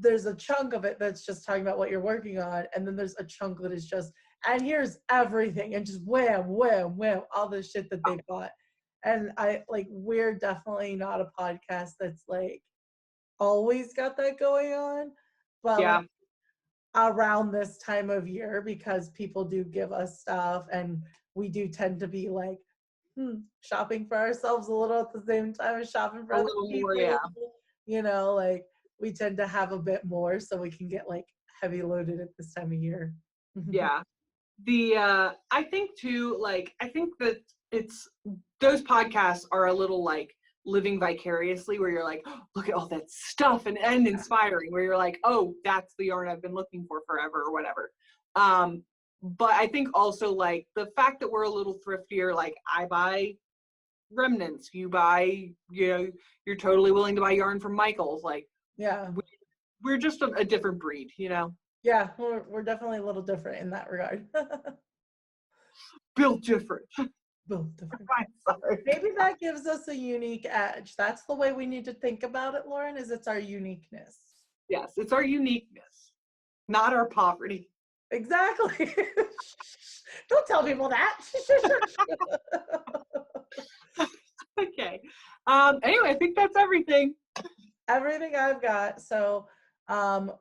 there's a chunk of it that's just talking about what you're working on, and then there's a chunk that is just and here's everything and just wham wham wham all the shit that they bought. And I like we're definitely not a podcast that's like always got that going on, but yeah. like, around this time of year, because people do give us stuff and we do tend to be like shopping for ourselves a little at the same time as shopping for other people. Yeah. You know, like we tend to have a bit more so we can get like heavy loaded at this time of year. Yeah. I think too, like I think that it's those podcasts are a little like living vicariously, where you're like, oh, look at all that stuff, and inspiring, where you're like, oh, that's the yarn I've been looking for forever or whatever. But I think also like the fact that we're a little thriftier, like I buy remnants, you buy, you know, you're totally willing to buy yarn from Michael's, like yeah, we're just a different breed, you know. Yeah, we're definitely a little different in that regard. Built different. Built different. I'm sorry. Maybe that gives us a unique edge. That's the way we need to think about it, Lauren, is it's our uniqueness. Yes, it's our uniqueness, not our poverty. Exactly. Don't tell people that. Okay. Anyway, I think that's everything. Everything I've got. So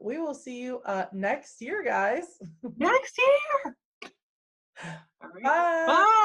we will see you next year, guys. Next year. All right. Bye. Bye.